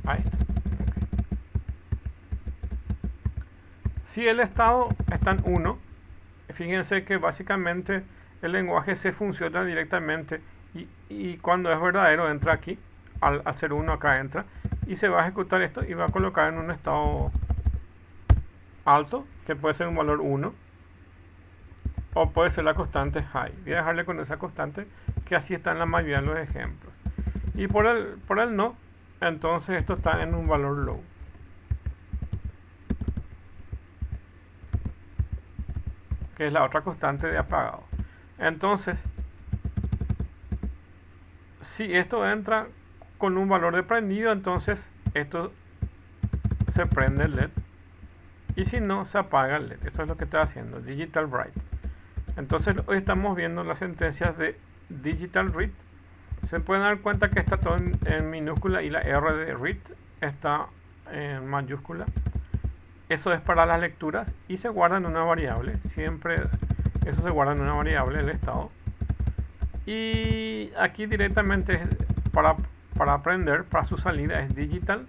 Ahí está. Si el estado está en 1, fíjense que básicamente el lenguaje C funciona directamente, y cuando es verdadero entra aquí, al hacer 1 acá entra, y se va a ejecutar esto y va a colocar en un estado alto, que puede ser un valor 1, o puede ser la constante high. Voy a dejarle con esa constante, que así está en la mayoría de los ejemplos. Y por el no, entonces esto está en un valor low. Que es la otra constante de apagado. Entonces, si esto entra con un valor de prendido, entonces esto se prende el LED, y si no, se apaga el LED. Eso es lo que está haciendo digital write. Entonces hoy estamos viendo las sentencias de digital read. Se pueden dar cuenta que está todo en minúscula y la R de read está en mayúscula. Eso es para las lecturas y se guarda en una variable. Siempre eso se guarda en una variable, el estado. Y aquí directamente para aprender, para su salida es digital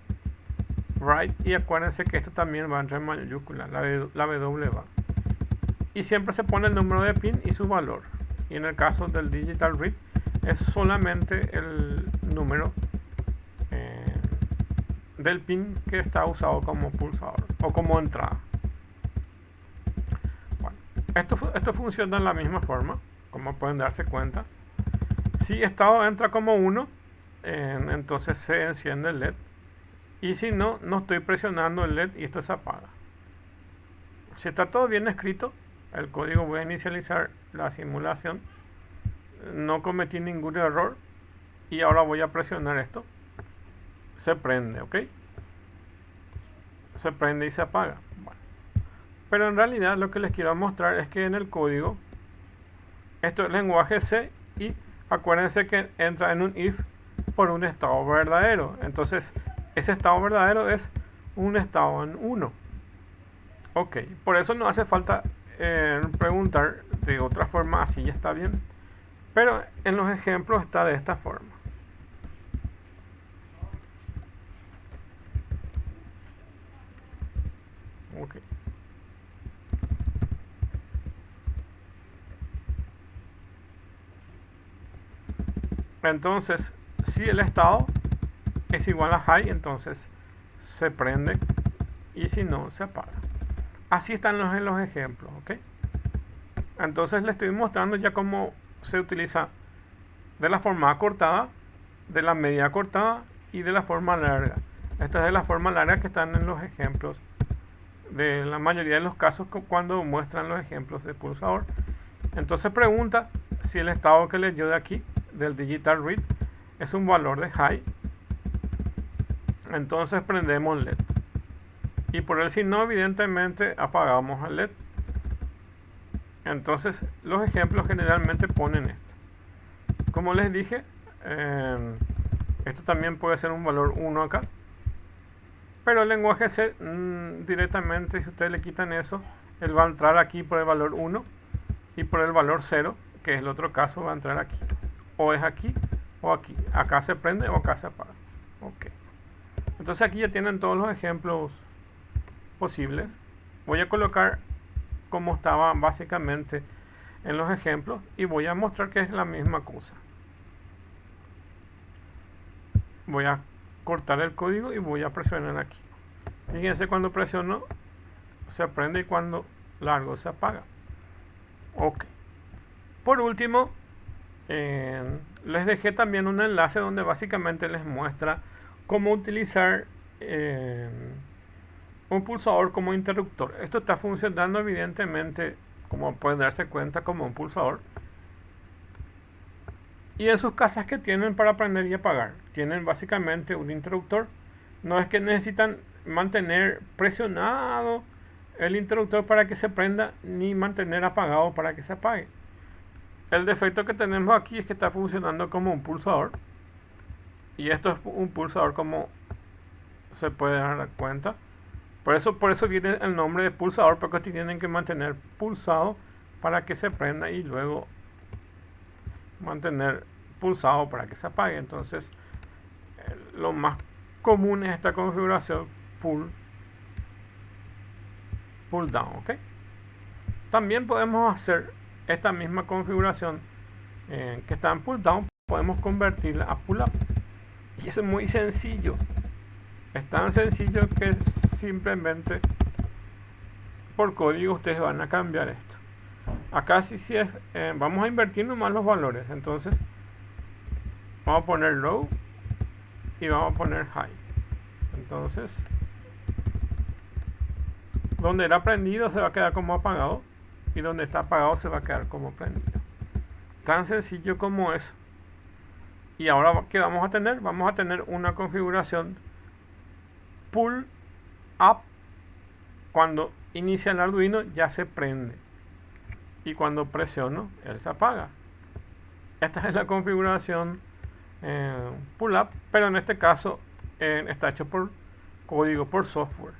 write. Y acuérdense que esto también va a entrar en mayúscula, la W va. Y siempre se pone el número de pin y su valor. Y en el caso del digital read es solamente el número del pin que está usado como pulsador o como entrada. Bueno, Esto funciona de la misma forma, como pueden darse cuenta. Si estado entra como 1, entonces se enciende el LED. Y si no, no estoy presionando el LED y esto se apaga. Si está todo bien escrito, el código, voy a inicializar la simulación. No cometí ningún error. Y ahora voy a presionar esto. Se prende, ¿ok? Se prende y se apaga. Bueno. Pero en realidad lo que les quiero mostrar es que en el código, esto es lenguaje C, y acuérdense que entra en un if por un estado verdadero. Entonces, ese estado verdadero es un estado en 1. Ok, por eso no hace falta preguntar de otra forma, así ya está bien. Pero en los ejemplos está de esta forma. Ok. Entonces, si el estado es igual a high, entonces se prende, y si no, se apaga. Así están en los ejemplos, ¿ok? Entonces les estoy mostrando ya cómo se utiliza de la forma acortada, de la media cortada y de la forma larga. Esta es de la forma larga que están en los ejemplos de la mayoría de los casos cuando muestran los ejemplos de pulsador. Entonces pregunta si el estado que leyó de aquí, del digital read, es un valor de high. Entonces prendemos LED. Y por el si no, evidentemente apagamos el LED. Entonces los ejemplos generalmente ponen esto. Como les dije, esto también puede ser un valor 1 acá. Pero el lenguaje C directamente, si ustedes le quitan eso, él va a entrar aquí por el valor 1 y por el valor 0, que es el otro caso, va a entrar aquí. O es aquí o aquí. Acá se prende o acá se apaga. Ok. Entonces aquí ya tienen todos los ejemplos posibles. Voy a colocar como estaba básicamente en los ejemplos y voy a mostrar que es la misma cosa. Voy a cortar el código y voy a presionar aquí. Fíjense, cuando presiono se prende y cuando largo se apaga. Ok. Por último, les dejé también un enlace donde básicamente les muestra cómo utilizar un pulsador como interruptor. Esto está funcionando evidentemente, como pueden darse cuenta, como un pulsador. Y en sus casas que tienen para prender y apagar, tienen básicamente un interruptor. No es que necesitan mantener presionado el interruptor para que se prenda, ni mantener apagado para que se apague. El defecto que tenemos aquí es que está funcionando como un pulsador. Y esto es un pulsador, como se puede dar cuenta. Por eso viene el nombre de pulsador, porque tienen que mantener pulsado para que se prenda y luego mantener pulsado para que se apague. Entonces, lo más común es esta configuración pull down, ¿ok? También podemos hacer esta misma configuración que está en pull down, podemos convertirla a pull up. Y es muy sencillo. Es tan sencillo que simplemente por código ustedes van a cambiar esto. Acá sí es, vamos a invertir nomás los valores. Entonces vamos a poner low y vamos a poner high. Entonces, donde era prendido se va a quedar como apagado, y donde está apagado se va a quedar como prendido. Tan sencillo como eso. Y ahora, ¿qué vamos a tener? Vamos a tener una configuración pull up. Cuando inicia el Arduino ya se prende, y cuando presiono él se apaga. Esta es la configuración pull up, pero en este caso está hecho por código, por software.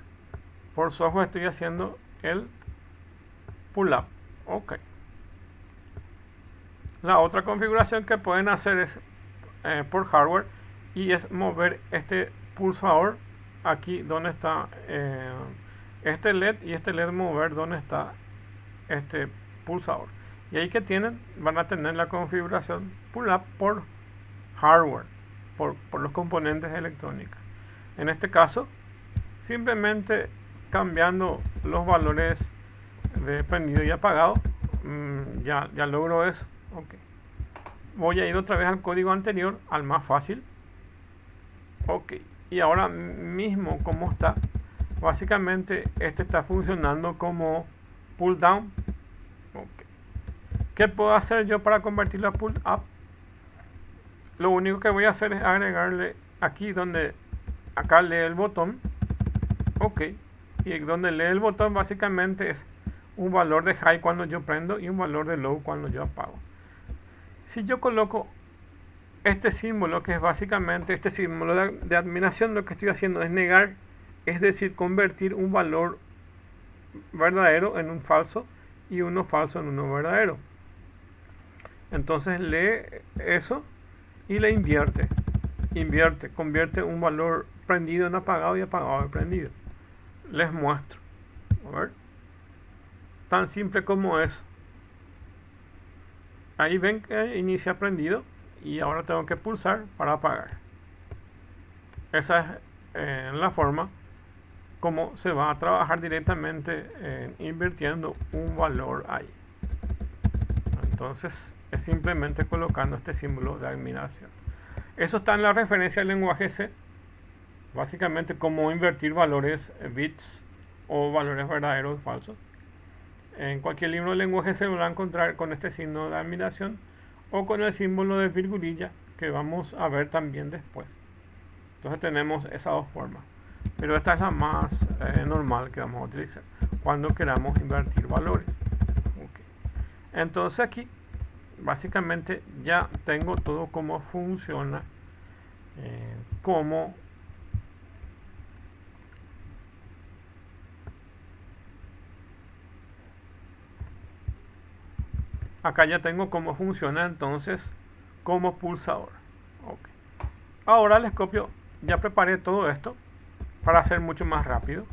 Por software estoy haciendo el pull up. Ok. La otra configuración que pueden hacer es por hardware, y es mover este pulsador aquí donde está este LED, y este LED mover donde está este pulsador. Y ahí que tienen, van a tener la configuración pull up por hardware, por los componentes electrónicos. En este caso, simplemente cambiando los valores de prendido y apagado, ya logro eso. Ok. Voy a ir otra vez al código anterior, al más fácil. Ok. Y ahora mismo, ¿cómo está? Básicamente, este está funcionando como pull down. Ok. ¿Qué puedo hacer yo para convertirlo a pull up? Lo único que voy a hacer es agregarle aquí donde acá lee el botón. Ok. Y donde lee el botón básicamente es un valor de high cuando yo prendo y un valor de low cuando yo apago. Si yo coloco este símbolo, que es básicamente este símbolo de admiración, lo que estoy haciendo es negar, es decir, convertir un valor verdadero en un falso y uno falso en uno verdadero. Entonces lee eso y le invierte, convierte un valor prendido en apagado y apagado en prendido. Les muestro, a ver, tan simple como eso. Ahí ven que inicia prendido y ahora tengo que pulsar para apagar. Esa es la forma como se va a trabajar directamente invirtiendo un valor ahí. Entonces es simplemente colocando este símbolo de admiración. Eso está en la referencia del lenguaje C. Básicamente cómo invertir valores bits o valores verdaderos o falsos. En cualquier libro del lenguaje se va a encontrar con este signo de admiración o con el símbolo de virgulilla que vamos a ver también después. Entonces tenemos esas dos formas, pero esta es la más normal que vamos a utilizar cuando queramos invertir valores. Okay. Entonces aquí básicamente ya tengo todo cómo funciona, cómo acá ya tengo cómo funciona entonces como pulsador. Okay. Ahora les copio, ya preparé todo esto para hacer mucho más rápido.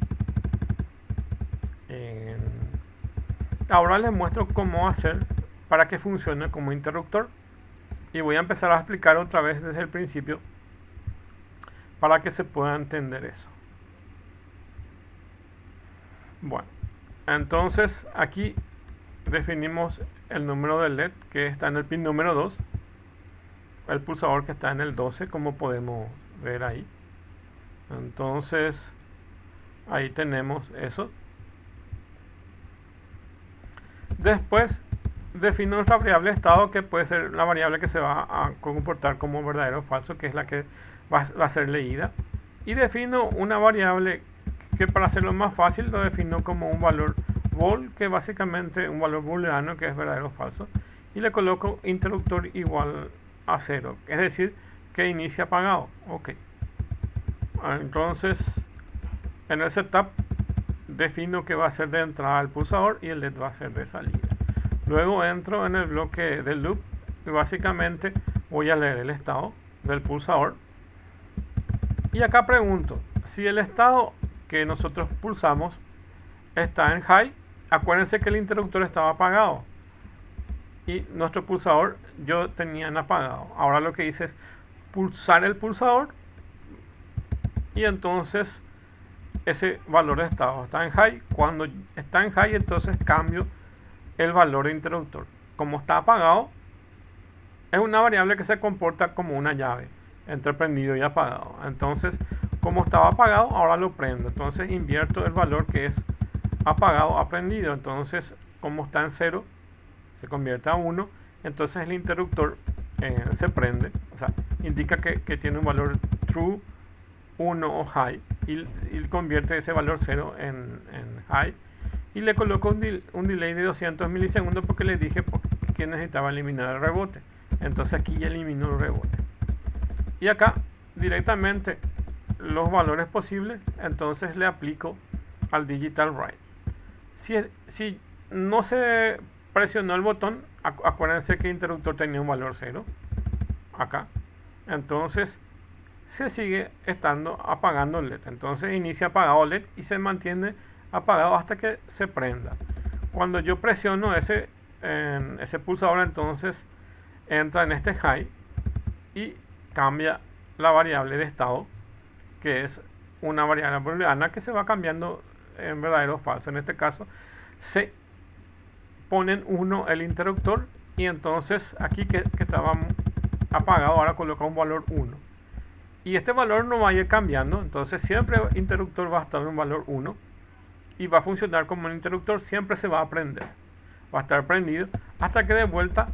Ahora les muestro cómo hacer para que funcione como interruptor y voy a empezar a explicar otra vez desde el principio para que se pueda entender eso. Bueno, entonces aquí definimos el número del LED que está en el pin número 2, el pulsador que está en el 12, como podemos ver ahí. Entonces ahí tenemos eso. Después defino nuestra variable estado, que puede ser la variable que se va a comportar como verdadero o falso, que es la que va a ser leída. Y defino una variable que, para hacerlo más fácil, lo defino como un valor bool, que básicamente un valor booleano que es verdadero o falso, y le coloco interruptor igual a 0, es decir, que inicia apagado. Ok. Entonces en el setup defino que va a ser de entrada el pulsador y el LED va a ser de salida. Luego entro en el bloque del loop y básicamente voy a leer el estado del pulsador. Y acá pregunto, si el estado que nosotros pulsamos está en high, acuérdense que el interruptor estaba apagado y nuestro pulsador yo tenía en apagado. Ahora lo que hice es pulsar el pulsador y entonces ese valor de estado está en high. Cuando está en high, entonces cambio el valor de interruptor. Como está apagado, es una variable que se comporta como una llave entre prendido y apagado. Entonces, como estaba apagado, ahora lo prendo. Entonces invierto el valor que es apagado a prendido. Entonces, como está en 0, se convierte a 1. Entonces el interruptor se prende, o sea, indica que tiene un valor true, 1 o high, y convierte ese valor 0 en high. Y le coloco un delay de 200 milisegundos porque le dije que necesitaba eliminar el rebote. Entonces aquí ya eliminó el rebote. Y acá directamente los valores posibles, entonces le aplico al digital write. Si no se presionó el botón, acuérdense que el interruptor tenía un valor 0 acá, entonces se sigue estando apagando el LED. Entonces inicia apagado LED y se mantiene apagado hasta que se prenda. Cuando yo presiono ese pulsador, entonces entra en este high y cambia la variable de estado, que es una variable booleana que se va cambiando en verdadero o falso. En este caso se ponen 1 el interruptor y entonces aquí que estaba apagado ahora coloca un valor 1. Y este valor no va a ir cambiando, entonces siempre el interruptor va a estar en un valor 1 y va a funcionar como un interruptor, siempre se va a prender. Va a estar prendido hasta que de vuelta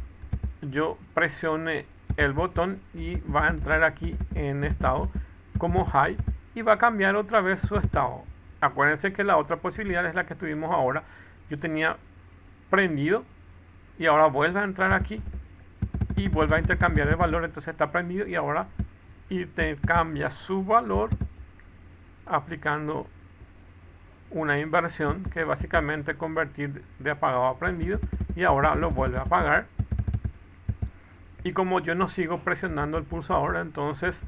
yo presione el botón y va a entrar aquí en estado como high y va a cambiar otra vez su estado. Acuérdense que la otra posibilidad es la que tuvimos ahora. Yo tenía prendido y ahora vuelve a entrar aquí y vuelve a intercambiar el valor, entonces está prendido y ahora intercambia su valor aplicando una inversión que básicamente convertir de apagado a prendido y ahora lo vuelve a apagar. Y como yo no sigo presionando el pulsador, entonces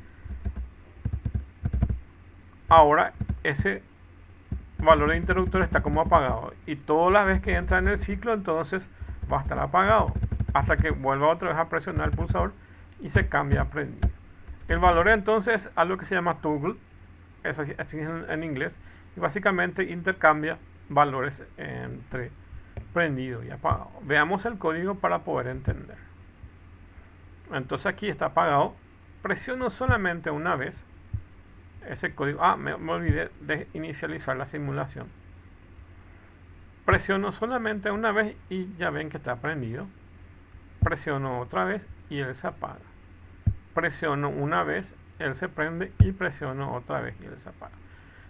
ahora ese valor de interruptor está como apagado y todas las veces que entra en el ciclo entonces va a estar apagado hasta que vuelva otra vez a presionar el pulsador y se cambia a prendido. El valor entonces es algo que se llama toggle, es así en inglés, y básicamente intercambia valores entre prendido y apagado. Veamos el código para poder entender. Entonces aquí está apagado, presiono solamente una vez ese código. Me olvidé de inicializar la simulación. Presiono solamente una vez y ya ven que está prendido. Presiono otra vez y él se apaga. Presiono una vez, él se prende y presiono otra vez y él se apaga.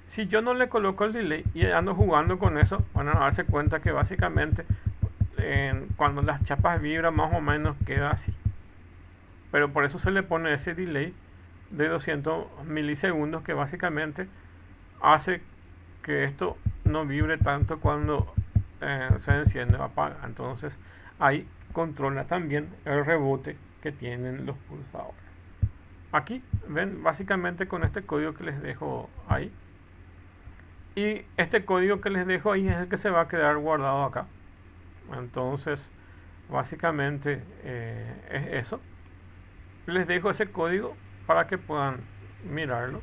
Si yo no le coloco el delay y ando jugando con eso, van a darse cuenta que básicamente cuando las chapas vibran más o menos queda así. Pero por eso se le pone ese delay de 200 milisegundos que básicamente hace que esto no vibre tanto cuando se enciende o apaga. Entonces ahí controla también el rebote que tienen los pulsadores. Aquí ven básicamente con este código que les dejo ahí. Y este código que les dejo ahí es el que se va a quedar guardado acá. Entonces básicamente es eso. Les dejo ese código para que puedan mirarlo.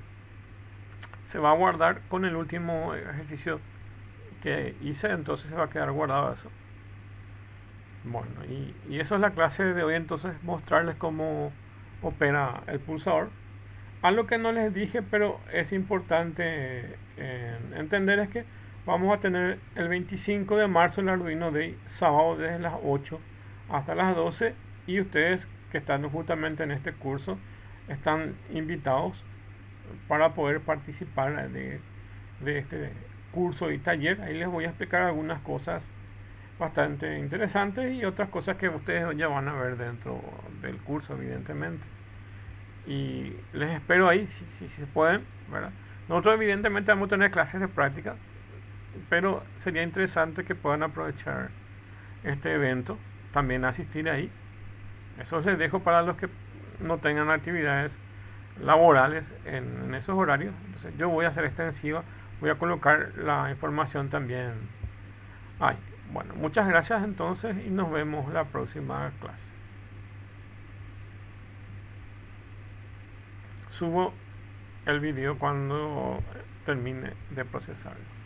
Se va a guardar con el último ejercicio que hice, entonces se va a quedar guardado eso. Bueno, y eso es la clase de hoy, entonces mostrarles cómo opera el pulsador. Algo que no les dije, pero es importante entender es que vamos a tener el 25 de marzo el Arduino Day, sábado desde las 8 hasta las 12, y ustedes que están justamente en este curso están invitados para poder participar de este curso y taller. Ahí les voy a explicar algunas cosas bastante interesantes y otras cosas que ustedes ya van a ver dentro del curso, evidentemente. Y les espero ahí si se pueden, ¿verdad? Nosotros evidentemente vamos a tener clases de práctica, pero sería interesante que puedan aprovechar este evento, también asistir ahí. Eso les dejo para los que no tengan actividades laborales en esos horarios. Entonces yo voy a hacer extensiva, voy a colocar la información también ahí. Bueno, muchas gracias entonces y nos vemos la próxima clase. Subo el video cuando termine de procesarlo.